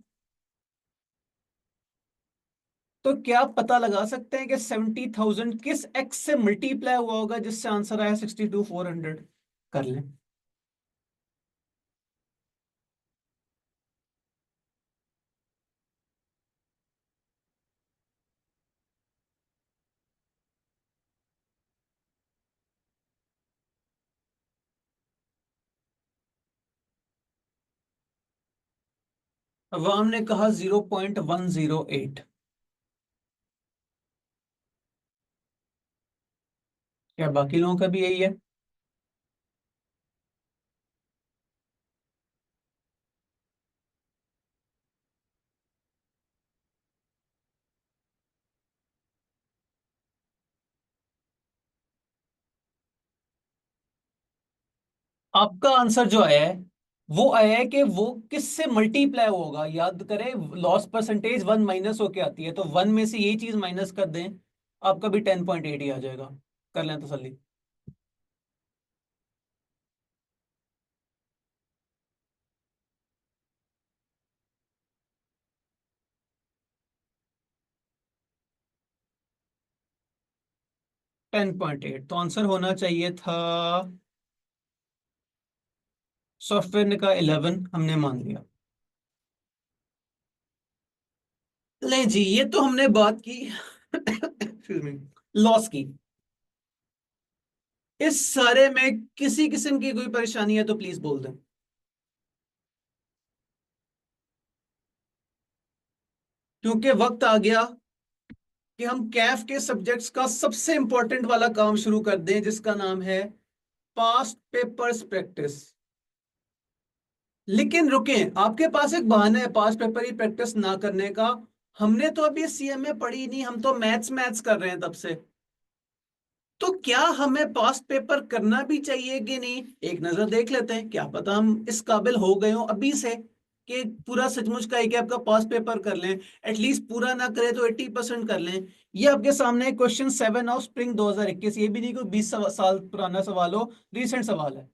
तो क्या आप पता लगा सकते हैं कि 70,000 किस एक्स से मल्टीप्लाई हुआ होगा जिससे आंसर आया 62,400? कर लें। अवाम ने कहा 0.108। क्या बाकी लोगों का भी यही है? आपका आंसर जो आया है वो आया है कि वो किससे मल्टीप्लाई होगा। याद करें, लॉस परसेंटेज 1 माइनस होके आती है, तो 1 में से ये चीज माइनस कर दें, आपका भी 10.8 ही आ जाएगा। कर लें तसल्ली। 10.8 तो आंसर होना चाहिए था। सॉफ्टवेयर ने कहा 11, हमने मान लिया। ले जी, ये तो हमने बात की एक्सक्यूज मी, लॉस की। इस सारे में किसी किस्म की कोई परेशानी है तो प्लीज बोल दें, क्योंकि वक्त आ गया कि हम कैफ के सब्जेक्ट्स का सबसे इंपॉर्टेंट वाला काम शुरू कर दें, जिसका नाम है पास्ट पेपर्स प्रैक्टिस। लेकिन रुकें, आपके पास एक बहाना है पास्ट पेपर की प्रैक्टिस ना करने का। हमने तो अभी सीएमए पढ़ी नहीं, हम तो मैथ्स मैथ्स कर रहे हैं तब से। तो क्या हमें पास्ट पेपर करना भी चाहिए कि नहीं? एक नजर देख लेते हैं, क्या पता हम इस काबिल हो गए हो अभी से कि पूरा सचमुच का है कि आपका पास्ट पेपर कर लें। एटलीस्ट पूरा ना करे तो 80% कर लें। ये आपके सामने क्वेश्चन 7 ऑफ स्प्रिंग 2021। ये भी नहीं कोई 20 साल पुराना सवाल हो, रिसेंट सवाल है।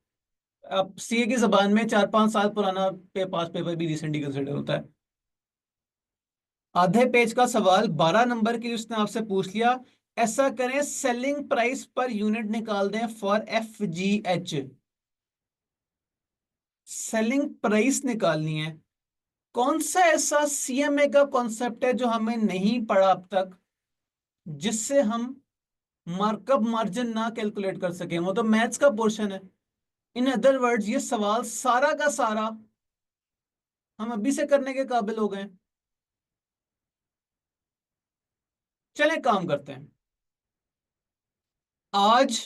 अब सीए की जबान में 4-5 साल पुराना पास्ट पेपर भी रिसेंट ही कंसिडर होता है। आधे पेज का सवाल, 12 नंबर की उसने आपसे पूछ लिया। ऐसा करें, सेलिंग प्राइस पर यूनिट निकाल दें फॉर FGH। सेलिंग प्राइस निकालनी है। कौन सा ऐसा सीएमए का कॉन्सेप्ट है जो हमें नहीं पढ़ा अब तक, जिससे हम मार्कअप मार्जिन ना कैलकुलेट कर सके, वो तो मैथ्स का पोर्शन है। इन अदर वर्ड्स ये सवाल सारा का सारा हम अभी से करने के काबिल हो गए। चले काम करते हैं। आज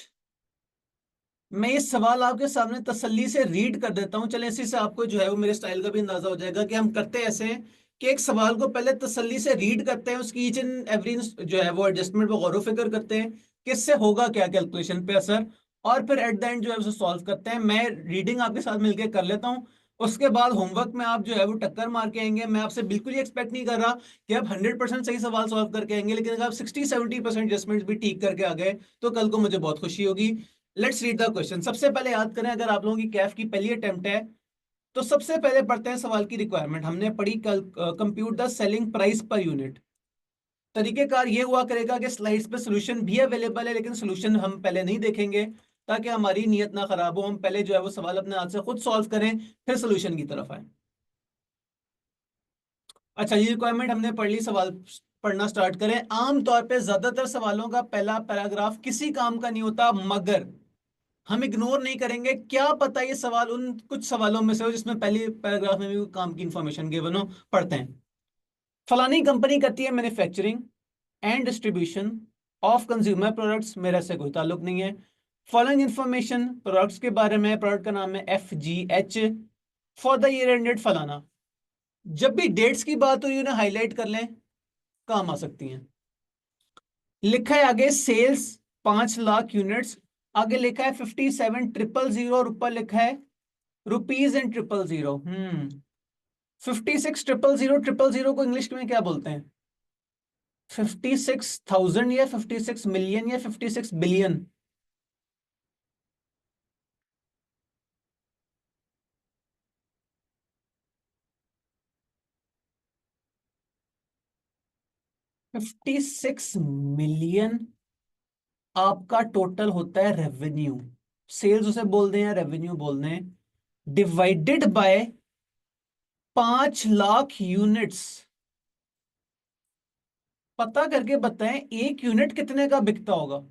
मैं ये सवाल आपके सामने तसल्ली से रीड कर देता हूं। चले इसी से आपको जो है वो मेरे स्टाइल का भी अंदाजा हो जाएगा कि हम करते ऐसे हैं कि एक सवाल को पहले तसल्ली से रीड करते हैं, उसकी ईच एंड एवरी जो है वो एडजस्टमेंट पर गौर फिक्र करते हैं कि इससे होगा क्या कैलकुलेशन पे असर, और फिर एट द एंड जो है उसे सॉल्व करते हैं। मैं रीडिंग आपके साथ मिलकर कर लेता हूँ, उसके बाद होमवर्क में आप जो है वो टक्कर मार के आएंगे। मैं आपसे बिल्कुल ही एक्सपेक्ट नहीं कर रहा कि आप 100% सही सवाल सॉल्व करके आएंगे, लेकिन अगर आप 60-70% एडजस्टमेंट भी ठीक करके आ गए तो कल को मुझे बहुत खुशी होगी। Let's read the question. सबसे पहले याद करें, अगर आप लोगों की कैफ की पहली अटेम्प्ट है तो सबसे पहले पढ़ते हैं सवाल की रिक्वायरमेंट। हमने पढ़ी कल, compute the selling price per unit. तरीकेकार ये हुआ करेगा कि स्लाइड्स पे सोल्यूशन भी अवेलेबल है, लेकिन सोल्यूशन हम पहले नहीं देखेंगे ताकि हमारी नीयत ना खराब हो। हम पहले जो है वो सवाल अपने हाथ से खुद सॉल्व करें, फिर सोल्यूशन की तरफ आए। अच्छा, ये रिक्वायरमेंट हमने पढ़ ली, सवाल पढ़ना स्टार्ट करें। आमतौर पे ज्यादातर सवालों का पहला पैराग्राफ किसी काम का नहीं होता, मगर हम इग्नोर नहीं करेंगे। क्या पता ये सवाल उन कुछ सवालों में से हो जिसमें पहले पैराग्राफ में भी कोई काम की इंफॉर्मेशन गिवन हो। पढ़ते हैं। फलानी कंपनी करती है manufacturing and distribution of consumer products, मेरा से कोई ताल्लुक नहीं है। फॉलोइंग इंफॉर्मेशन प्रोडक्ट्स के बारे में, प्रोडक्ट का नाम है FGH, for the year ended फलाना। जब भी डेट्स की बात हुई उन्हें हाईलाइट कर लें, काम आ सकती हैं। लिखा है आगे सेल्स 5 लाख यूनिट्स, आगे लिखा है 57,000 और ऊपर लिखा है रुपीज एंड 000। 56,000 को इंग्लिश में क्या बोलते हैं? 56,000 या 56 मिलियन या 56 बिलियन? 56 मिलियन आपका टोटल होता है रेवेन्यू। सेल्स उसे बोल दें या रेवेन्यू बोल दें, डिवाइडेड बाय 5 लाख यूनिट्स। पता करके बताएं एक यूनिट कितने का बिकता होगा।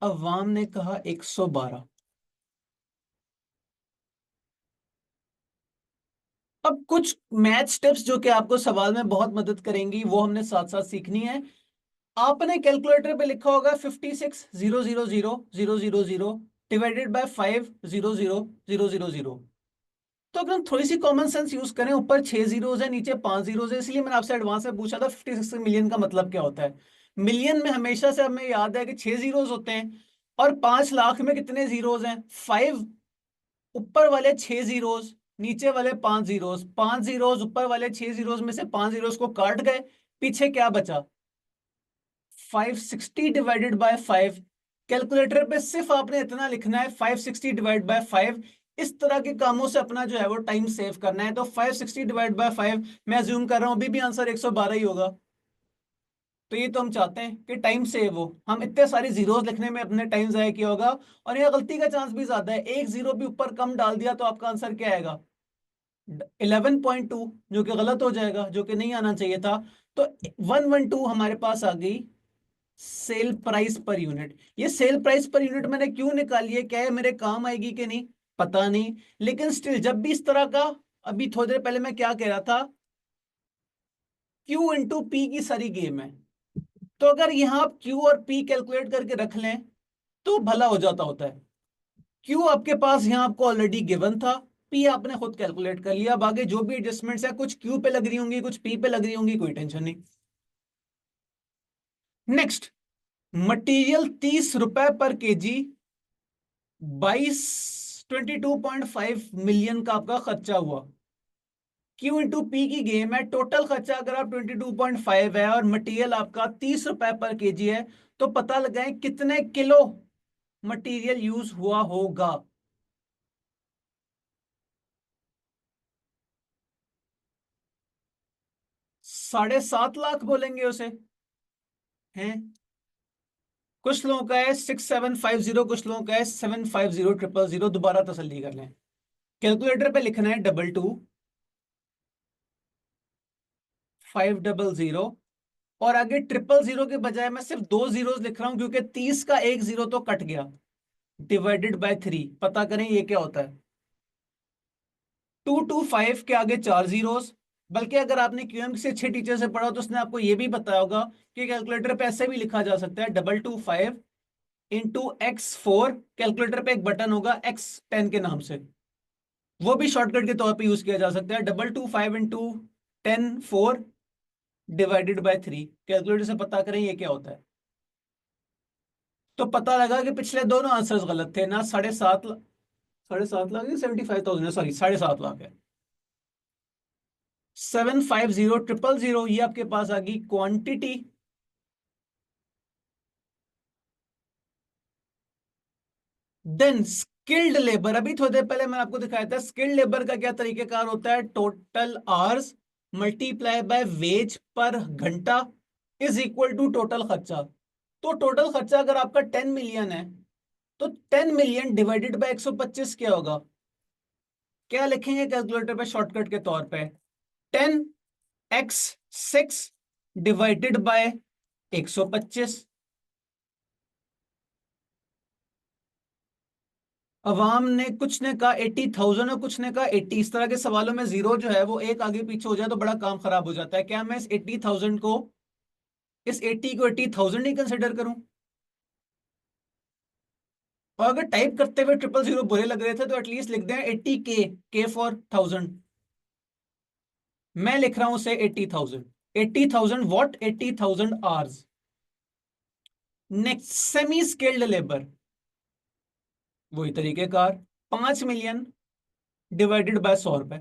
अवाम ने कहा 112। अब कुछ मैथ स्टेप्स जो कि आपको सवाल में बहुत मदद करेंगी वो हमने साथ साथ सीखनी है। आपने कैलकुलेटर पे लिखा होगा 56,000,000,000 डिवाइडेड बाय 5,000,000,000। तो अगर हम थोड़ी सी कॉमन सेंस यूज करें, ऊपर 6 जीरोज है नीचे 5 जीरोज है, इसलिए मैंने आपसे एडवांस में पूछा था 56 मिलियन का मतलब क्या होता है। मिलियन में हमेशा से हमें याद है कि 6 जीरोज होते हैं, और 5 लाख में कितने जीरोज हैं? 5। ऊपर वाले 6 जीरोज, नीचे वाले 5 जीरोज। 5 जीरोज ऊपर वाले 6 जीरोज में से 5 जीरोज को काट गए, पीछे क्या बचा? 560 डिवाइडेड बाय 5। कैलकुलेटर पे सिर्फ आपने इतना लिखना है 560 डिवाइड बाय 5। इस तरह के कामों से अपना जो है वो टाइम सेव करना है। तो 560 डिवाइड बाय 5, मैं अज्यूम कर रहा हूं अभी भी आंसर 112 ही होगा। तो ये तो हम चाहते हैं कि टाइम सेव हो, हम इतने सारी जीरोस लिखने में अपने टाइम जाया किया होगा। और ये गलती का चांस भी ज्यादा है, एक जीरो भी ऊपर कम डाल दिया तो आपका आंसर क्या आएगा? 11.2, जो कि गलत हो जाएगा, जो कि नहीं आना चाहिए था। तो 112 हमारे पास आ गई सेल प्राइस पर यूनिट। ये सेल प्राइस पर यूनिट मैंने क्यों निकाली है, क्या है मेरे काम आएगी कि नहीं पता नहीं, लेकिन स्टिल जब भी इस तरह का, अभी थोड़ी देर पहले मैं क्या कह रहा था, Q इंटू पी की सारी गेम है। तो अगर यहां आप Q और P कैलकुलेट करके रख लें तो भला हो जाता होता है। Q आपके पास यहां आपको ऑलरेडी गिवन था, P आपने खुद कैलकुलेट कर लिया। अब आगे जो भी एडजस्टमेंट्स है कुछ Q पे लग रही होंगी कुछ P पे लग रही होंगी, कोई टेंशन नहीं। नेक्स्ट, मटेरियल 30 रुपए पर केजी, 22.5 मिलियन का आपका खर्चा हुआ। क्यू इंटू पी की गेम है, टोटल खर्चा अगर आप 22.5 है और मटेरियल आपका 30 रुपए पर केजी है, तो पता लगाएं कितने किलो मटेरियल यूज हुआ होगा। 7.5 लाख बोलेंगे उसे, हैं? कुछ लोगों का है 6750, कुछ लोगों का है 750000। दोबारा तसल्ली कर लें। कैलकुलेटर पे लिखना है 222500 और आगे 000 के बजाय मैं सिर्फ 2 जीरोस लिख रहा हूं क्योंकि 30 का एक जीरो तो कट गया। डिवाइडेड बाय 3, पता करें ये क्या होता है। 225 के आगे 4 जीरोस। बल्कि अगर आपने क्यूएम से अच्छे टीचर से पढ़ा तो उसने आपको ये भी बताया होगा कि कैलकुलेटर पे ऐसे भी लिखा जा सकता है 225 इंटू x4। कैलकुलेटर पे एक बटन होगा x10 के नाम से, वो भी शॉर्टकट के तौर पे यूज किया जा सकता है। 225 इंटू 10 4 डिवाइडेड बाय 3। कैलकुलेटर से पता करें ये क्या होता है। तो पता लगा कि पिछले दोनों आंसर्स गलत थे ना। 7.5 लाख, 7.5 लाख 75,000, सॉरी 7.5 लाख है। 750000 ये आपके पास आ गई क्वांटिटी। देन स्किल्ड लेबर, अभी थोड़ी देर पहले मैंने आपको दिखाया था स्किल्ड लेबर का क्या तरीकेकार होता है। Total hours multiply by wage पर घंटा इज इक्वल टू टोटल खर्चा। तो टोटल खर्चा अगर आपका 10 मिलियन है तो 10 मिलियन डिवाइडेड बाय 125 क्या होगा। क्या लिखेंगे कैलकुलेटर पे शॉर्टकट के तौर पे। 10x6 divided by 125। अवाम ने कुछ ने कहा 80,000 और कुछ ने कहा 80। इस तरह के सवालों में जीरो जो है वो एक आगे पीछे हो जाए तो बड़ा काम खराब हो जाता है। क्या मैं इस 80,000 को, इस 80 को 80,000 ही कंसिडर करूं। और अगर टाइप करते हुए 000 बुरे लग रहे थे तो एटलीस्ट लिख दें 80K फॉर 1000। मैं लिख रहा हूं उसे 80,000। 80,000 what, 80,000 hours. Next semi skilled labour, वही तरीकेकार 5 मिलियन डिवाइडेड बाय 100 रुपए।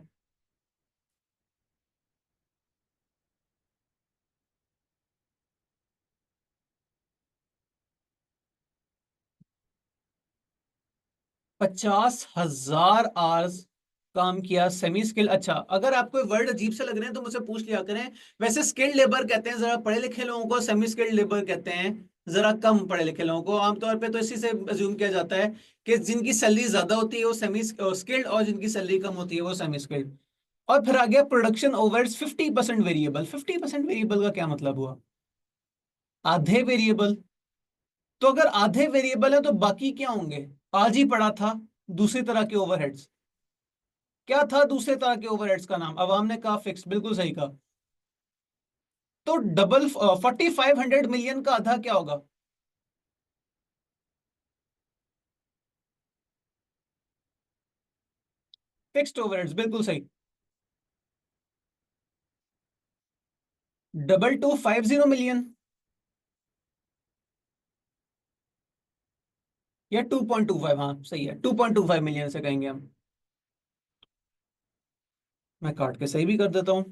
50,000 आवर्स काम किया सेमी स्किल। अच्छा, अगर आपको वर्ड अजीब से लग रहे हैं तो मुझसे पूछ लिया करें। वैसे स्किल्ड लेबर कहते हैं जरा पढ़े लिखे लोगों को, सेमी स्किल्ड लेबर कहते हैं जरा कम पढ़े लिखे लोगों को। आमतौर पे तो इसी से अज्यूम किया जाता है कि जिनकी सैलरी ज्यादा होती है वो सेमी स्किल्ड और जिनकी सैलरी कम होती है वो सेमी स्किल्ड। और फिर आ गया प्रोडक्शन ओवरहेड्स 50% वेरिएबल। 50% वेरिएबल का क्या मतलब हुआ। आधे वेरिएबल। तो अगर आधे वेरिएबल है तो बाकी क्या होंगे। आज ही पढ़ा था दूसरी तरह के ओवरहेड्स। क्या था दूसरे तरह के ओवरहेड्स का नाम। अवाम ने कहा फिक्स, बिल्कुल सही कहा। तो 4,500 मिलियन का आधा क्या होगा। फिक्स्ड ओवरहेड्स, बिल्कुल सही। 2250 मिलियन या 2.25, हाँ सही है 2.25 मिलियन से कहेंगे हम। मैं काट के सही भी कर देता हूं।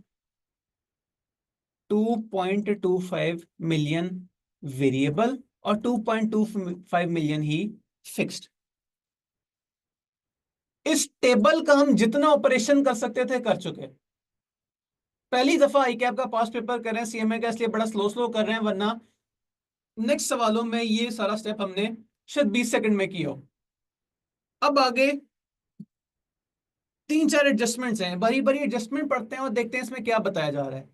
2.25 मिलियन वेरिएबल और 2.25 मिलियन ही फिक्स्ड। इस टेबल का हम जितना ऑपरेशन कर सकते थे कर चुके। पहली दफा आई कैप का पास पेपर कर रहे हैं सीएमए का, इसलिए बड़ा स्लो स्लो कर रहे हैं, वरना नेक्स्ट सवालों में ये सारा स्टेप हमने शायद 20 सेकंड में किया हो। अब आगे तीन चार एडजस्टमेंट्स हैं, बारी बारी एडजस्टमेंट पढ़ते हैं और देखते हैं इसमें क्या बताया जा रहा है।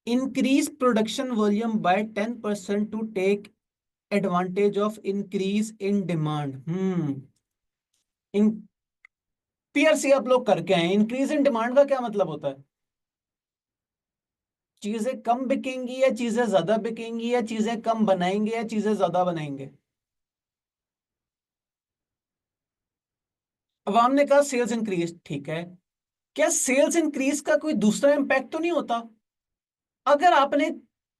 Increase production volume by 10% to take advantage of increase in demand. In PRC आप लोग करके आए। इंक्रीज इन डिमांड का क्या मतलब होता है। चीजें कम बिकेंगी या चीजें ज्यादा बिकेंगी या चीजें कम बनाएंगे या चीजें ज्यादा बनाएंगे। अवाम ने कहा सेल्स इंक्रीज, ठीक है। क्या सेल्स इंक्रीज का कोई दूसरा इंपैक्ट तो नहीं होता। अगर आपने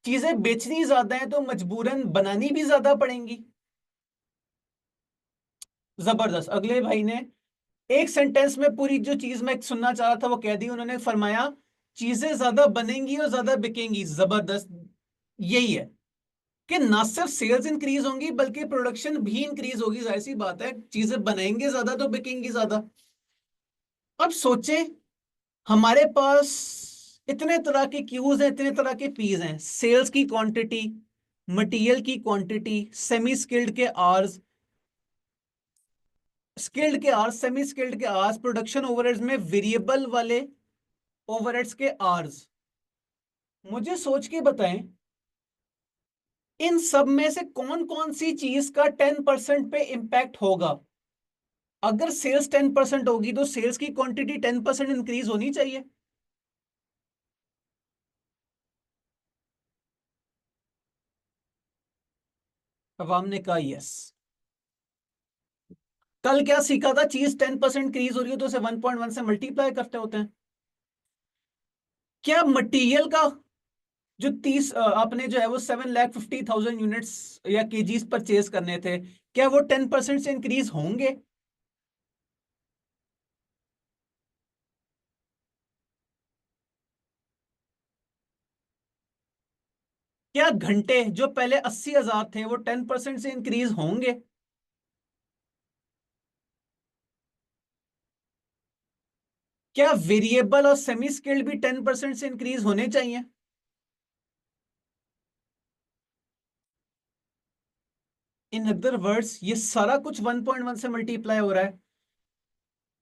चीजें बेचनी ज्यादा है तो मजबूरन बनानी भी ज्यादा पड़ेंगी। जबरदस्त, अगले भाई ने एक सेंटेंस में पूरी जो चीज मैं सुनना चाह रहा था वो कह दी। उन्होंने फरमाया चीजें ज्यादा बनेंगी और ज्यादा बिकेंगी। जबरदस्त, यही है कि ना सिर्फ सेल्स इंक्रीज होंगी बल्कि प्रोडक्शन भी इंक्रीज होगी। जाहिर सी बात है, चीजें बनाएंगे ज्यादा तो बिकेंगी ज्यादा। अब सोचें, हमारे पास इतने तरह के क्यूज हैं, इतने तरह के पीज हैं। सेल्स की क्वांटिटी, मटेरियल की क्वांटिटी, सेमी स्किल्ड के आवर्स, स्किल्ड के आवर्स, सेमी स्किल्ड के आवर्स, प्रोडक्शन ओवरहेड्स में वेरिएबल वाले ओवरहेड्स के आवर्स। मुझे सोच के बताएं इन सब में से कौन कौन सी चीज का 10% पे इंपैक्ट होगा। अगर सेल्स 10% होगी तो सेल्स की क्वांटिटी 10% इंक्रीज होनी चाहिए। अवाम ने कहा यस। कल क्या सीखा था, चीज 10% इंक्रीज हो रही हो तो उसे 1.1 से मल्टीप्लाई करते होते हैं। क्या मटेरियल का जो 30 आपने जो है वो 7,50,000 यूनिट्स या केजीज परचेज करने थे, क्या वो 10% से इंक्रीज होंगे? क्या घंटे जो पहले 80,000 थे वो 10% से इंक्रीज होंगे? क्या वेरिएबल और सेमी स्किल्ड भी 10% से इंक्रीज होने चाहिए? इन अदर वर्ड्स ये सारा कुछ 1.1 से मल्टीप्लाई हो रहा है।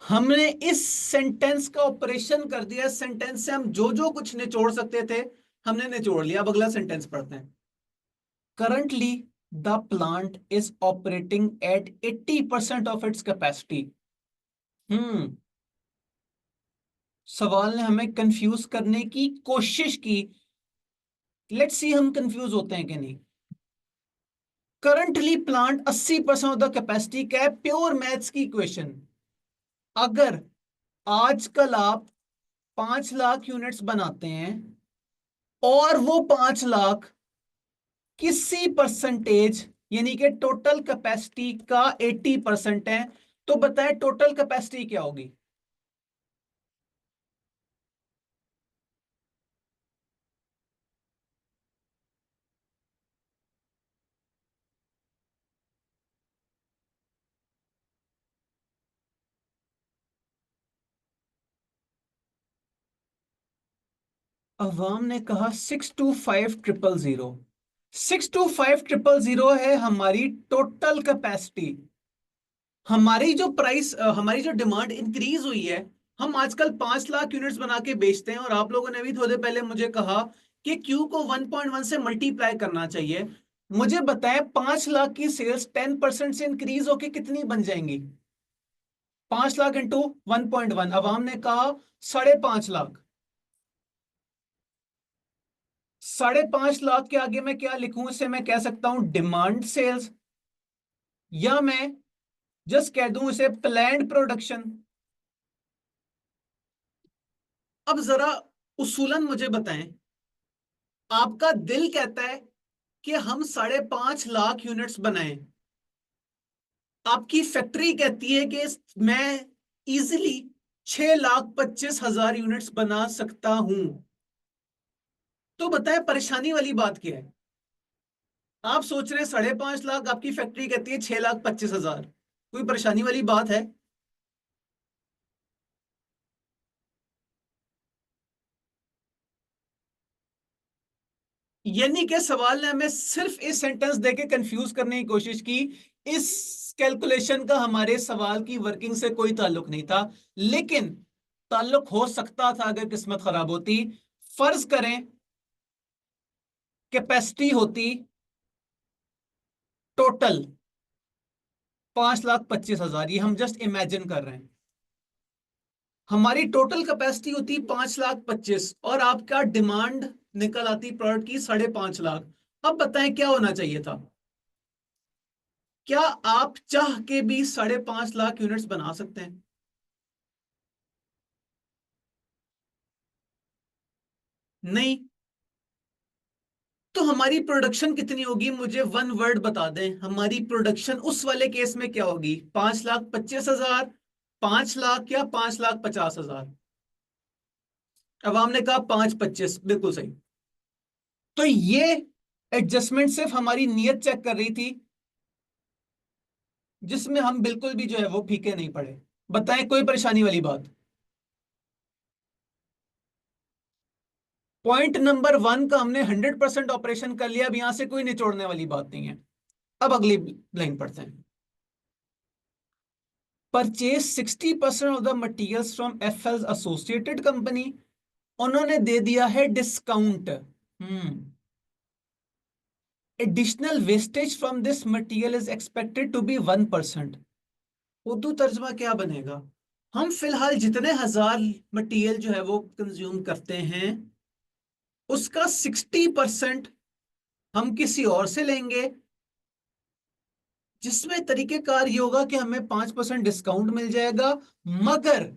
हमने इस सेंटेंस का ऑपरेशन कर दिया। सेंटेंस से हम जो जो कुछ निचोड़ सकते थे हमने निचोड़ लिया। अब अगला सेंटेंस पढ़ते हैं। Currently the plant is operating at 80% of its capacity. Hmm सवाल ने हमें कंफ्यूज करने की कोशिश की। लेट्स सी हम कंफ्यूज होते हैं कि नहीं। Currently plant 80% of the capacity का है, प्योर मैथ्स की इक्वेशन। अगर आजकल आप 5 लाख यूनिट्स बनाते हैं और वो 5 लाख किसी परसेंटेज यानी कि टोटल कैपेसिटी का 80% है, तो बताएं टोटल कैपेसिटी क्या होगी? अवाम ने कहा 625,000। 625,000 है हमारी टोटल कैपेसिटी। हमारी जो प्राइस, हमारी जो डिमांड इंक्रीज हुई है, हम आजकल 5 लाख यूनिट्स बना के बेचते हैं और आप लोगों ने भी थोड़े पहले मुझे कहा कि क्यू को 1.1 से मल्टीप्लाई करना चाहिए। मुझे बताएं 5 लाख की सेल्स 10% से इंक्रीज होके कितनी बन जाएंगी? 5 लाख इंटू 1.1। अवाम ने कहा 5.5 लाख। 5.5 लाख के आगे मैं क्या लिखूं? इसे मैं कह सकता हूं डिमांड सेल्स, या मैं जस्ट कह दूं इसे प्लान्ड प्रोडक्शन। अब जरा उसूलन मुझे बताएं, आपका दिल कहता है कि हम 5.5 लाख यूनिट्स बनाएं, आपकी फैक्ट्री कहती है कि मैं इजिली 6,25,000 यूनिट्स बना सकता हूं। तो बताएं परेशानी वाली बात क्या है? आप सोच रहे हैं 5.5 लाख, आपकी फैक्ट्री कहती है 6,25,000। कोई परेशानी वाली बात है? यानी कि सवाल ने हमें सिर्फ इस सेंटेंस देके कंफ्यूज करने की कोशिश की। इस कैलकुलेशन का हमारे सवाल की वर्किंग से कोई ताल्लुक नहीं था, लेकिन ताल्लुक हो सकता था अगर किस्मत खराब होती। फर्ज करें कैपेसिटी होती टोटल 5,25,000, ये हम जस्ट इमेजिन कर रहे हैं। हमारी टोटल कैपेसिटी होती 5,25,000 और आपका डिमांड निकल आती प्रोडक्ट की 5.5 लाख। अब बताएं क्या होना चाहिए था? क्या आप चाह के भी 5.5 लाख यूनिट्स बना सकते हैं? नहीं। तो हमारी प्रोडक्शन कितनी होगी? मुझे वन वर्ड बता दें, हमारी प्रोडक्शन उस वाले केस में क्या होगी? 5,25,000, 5 लाख या 5,50,000? अवाम ने कहा 5.25, बिल्कुल सही। तो ये एडजस्टमेंट सिर्फ हमारी नीयत चेक कर रही थी, जिसमें हम बिल्कुल भी जो है वो फीके नहीं पड़े। बताएं कोई परेशानी वाली बात? पॉइंट नंबर 1 का हमने 100% ऑपरेशन कर लिया। अब यहां से कोई निचोड़ने वाली बात नहीं है। अब अगली लाइन पढ़ते हैं। Purchase 60% of the materials from FL associated company. उन्होंने दे दिया है discount. Additional wastage from this material is expected to be 1%। Urdu तर्जमा क्या बनेगा? हम फिलहाल जितने हजार मटेरियल जो है वो कंज्यूम करते हैं, उसका 60% हम किसी और से लेंगे, जिसमें तरीकेकार ये होगा कि हमें 5% डिस्काउंट मिल जाएगा, मगर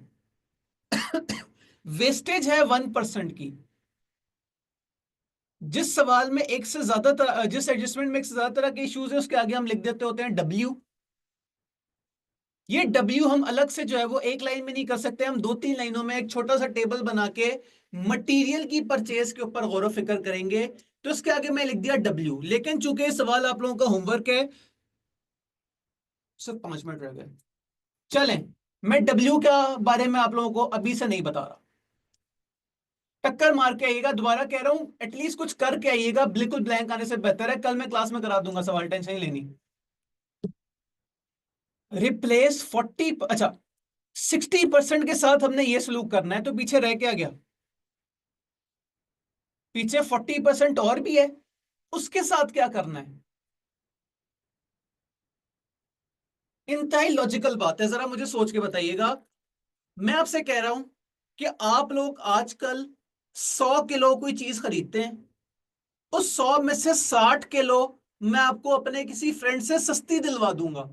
वेस्टेज है 1% की। जिस सवाल में एक से ज्यादा जिस एडजस्टमेंट में एक से ज्यादा तरह के इश्यूज है, उसके आगे हम लिख देते होते हैं डब्ल्यू। ये डब्ल्यू हम अलग से जो है वो एक लाइन में नहीं कर सकते, हम 2-3 लाइनों में एक छोटा सा टेबल बना के मटेरियल की परचेज के ऊपर गौर फिक्र करेंगे। तो इसके आगे मैं लिख दिया डब्ल्यू। लेकिन चूंकि ये सवाल आप लोगों का होमवर्क है, सिर्फ 5 मिनट रह गए, चलें, मैं डब्ल्यू के बारे में आप लोगों को अभी से नहीं बता रहा। टक्कर मार के आइएगा, दोबारा कह रहा हूं, एटलीस्ट कुछ करके आइएगा। बिल्कुल ब्लैंक आने से बेहतर है। कल मैं क्लास में करा दूंगा सवाल, टेंशन नहीं लेनी। रिप्लेस 40, अच्छा 60% के साथ हमने ये सलूक करना है, तो पीछे रह क्या गया? पीछे 40% और भी है, उसके साथ क्या करना है? इंतहाई लॉजिकल बात है, जरा मुझे सोच के बताइएगा। मैं आपसे कह रहा हूं कि आप लोग आजकल 100 किलो कोई चीज खरीदते हैं, उस 100 में से 60 किलो मैं आपको अपने किसी फ्रेंड से सस्ती दिलवा दूंगा।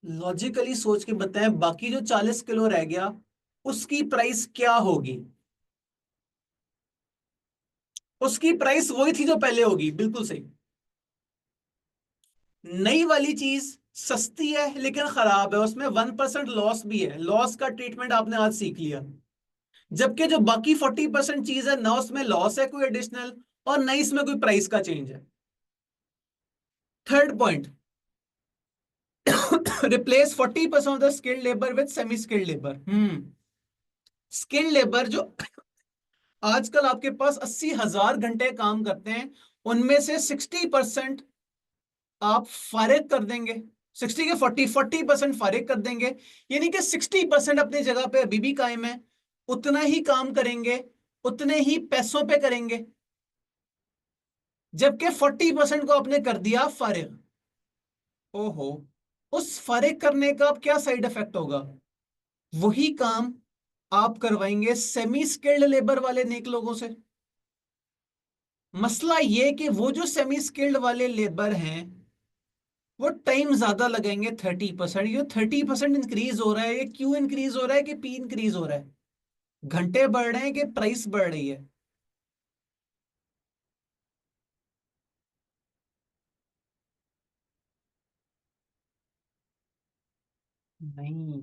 लॉजिकली सोच के बताएं, बाकी जो 40 किलो रह गया, उसकी प्राइस क्या होगी? उसकी प्राइस वही थी जो पहले होगी, बिल्कुल सही। नई वाली चीज सस्ती है लेकिन खराब है, उसमें 1% लॉस भी है। लॉस का ट्रीटमेंट आपने आज सीख लिया। जबकि जो बाकी 40% चीज है ना, उसमें लॉस है कोई एडिशनल, और ना इसमें कोई प्राइस का चेंज है। Third point, replace 40% of the skilled labour with semi skilled labour. Skilled labour जो आजकल आपके पास 80,000 घंटे काम करते हैं, उनमें से 60% आप फारिग कर देंगे। 60 के 40% फारिग कर देंगे, यानी कि 60% अपनी जगह पे अभी भी कायम है, उतना ही काम करेंगे, उतने ही पैसों पे करेंगे। जबकि 40% को आपने कर दिया फारिग। ओहो, उस फारिग करने का अब क्या साइड इफेक्ट होगा? वही काम आप करवाएंगे सेमी स्किल्ड लेबर वाले नेक लोगों से। मसला ये कि वो जो सेमी स्किल्ड वाले लेबर हैं, वो टाइम ज्यादा लगेंगे 30%। ये 30% इंक्रीज हो रहा है, ये क्यों इंक्रीज हो रहा है? कि पी इंक्रीज हो रहा है? घंटे बढ़ रहे हैं कि प्राइस बढ़ रही है? नहीं,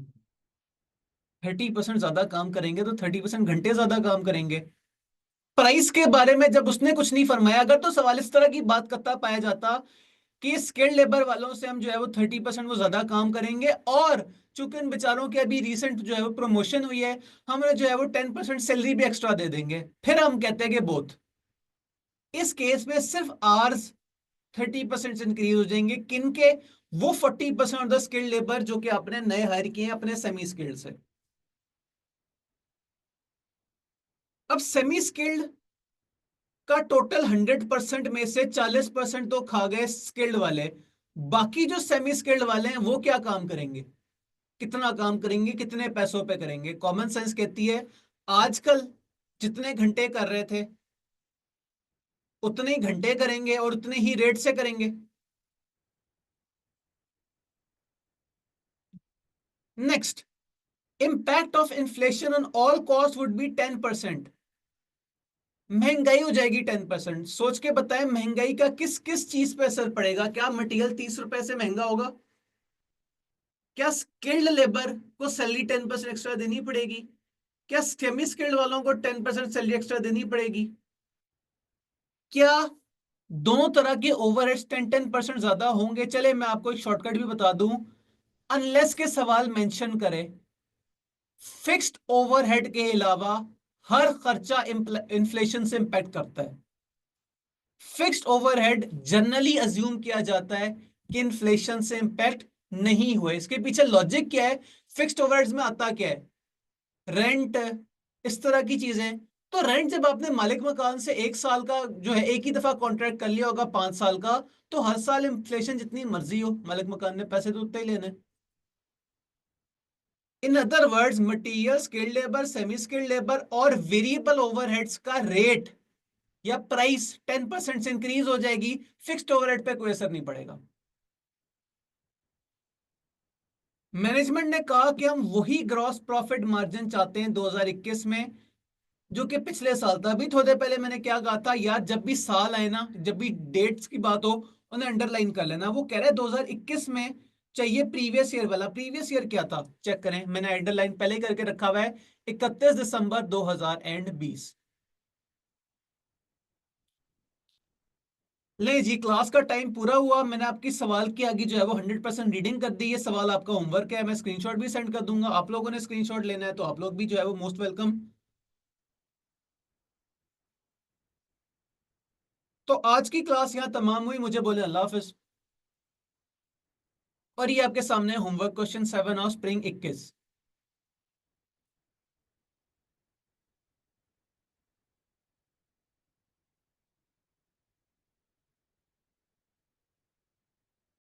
30% ज्यादा काम करेंगे तो 30% घंटे ज्यादा काम करेंगे। प्राइस के बारे में जब उसने कुछ नहीं फरमाया, अगर तो सवाल इस तरह की बात करता पाया जाता कि स्किल्ड लेबर वालों से हम जो है वो 30% वो ज्यादा काम करेंगे, और चूंकि उन बेचारों की अभी रिसेंट जो है वो प्रमोशन हुई है, हमें जो है वो 10% सैलरी भी एक्स्ट्रा दे देंगे, फिर हम कहते हैं कि बोथ। इस केस में सिर्फ आर्स 30% इंक्रीज हो जाएंगे, किनके? वो 40% ऑफ द स्किल्ड लेबर जो कि आपने नए हायर किए हैं अपने सेमी स्किल्ड से। अब सेमी स्किल्ड का टोटल 100% में से 40% तो खा गए स्किल्ड वाले। बाकी जो सेमी स्किल्ड वाले हैं वो क्या काम करेंगे? कितना काम करेंगे? कितने पैसों पे करेंगे? कॉमन सेंस कहती है आजकल जितने घंटे कर रहे थे, उतने ही घंटे करेंगे और उतने ही रेट से करेंगे। Next, impact of inflation on all cost would be 10%। महंगाई हो जाएगी 10%। सोच के बताएं, महंगाई का किस किस चीज पे असर पड़ेगा? क्या मटेरियल 30 रुपए से महंगा होगा? क्या स्किल्ड लेबर को सैलरी 10% एक्स्ट्रा देनी पड़ेगी? क्या सेमी स्किल्ड वालों को 10% सैलरी एक्स्ट्रा देनी पड़ेगी? क्या दोनों तरह के ओवरहेड्स 10-10% ज्यादा होंगे? चले मैं आपको एक शॉर्टकट भी बता दूं, अनलेस के सवाल मेंशन करे, फिक्स्ड ओवरहेड के अलावा हर खर्चा इन्फ्लेशन से इंपैक्ट करता है। फिक्स्ड ओवरहेड जनरली अज्यूम किया जाता है कि इन्फ्लेशन से इंपैक्ट नहीं हुए। इसके पीछे लॉजिक क्या है? फिक्स्ड ओवरहेड्स में आता क्या है? रेंट, इस तरह की चीजें। तो रेंट जब आपने मालिक मकान से 1 साल का जो है एक ही दफा कॉन्ट्रैक्ट कर लिया होगा 5 साल का, तो हर साल इन्फ्लेशन जितनी मर्जी हो मालिक मकान ने पैसे तो उतने ही लेने। In other words, material, skilled labour, semi skilled labour और वेरिएबल ओवरहेड्स का रेट या प्राइस 10% से इंक्रीज हो जाएगी, फिक्स्ड ओवरहेड पे कोई असर नहीं पड़ेगा। मैनेजमेंट ने कहा कि हम वही ग्रॉस प्रॉफिट मार्जिन चाहते हैं 2021 में जो कि पिछले साल था। अभी थोड़े पहले मैंने क्या कहा था यार, जब भी साल आए ना, जब भी डेट्स की बात हो उन्हें अंडरलाइन कर लेना। वो कह रहे हैं 2021 में चाहिए प्रीवियस ईयर वाला। प्रीवियस ईयर क्या था चेक करें, मैंने अंडरलाइन पहले करके रखा हुआ है, 31 दिसंबर 2020। ले जी, क्लास का टाइम पूरा हुआ। मैंने आपकी सवाल की आगे जो है वो 100% रीडिंग कर दी है। सवाल आपका होमवर्क है, मैं स्क्रीनशॉट भी सेंड कर दूंगा। आप लोगों ने स्क्रीनशॉट लेना है तो आप लोग भी जो है वो मोस्ट वेलकम। तो आज की क्लास यहाँ तमाम हुई। मुझे बोले अल्लाह हाफिज। और ये आपके सामने होमवर्क क्वेश्चन 7 और स्प्रिंग 21।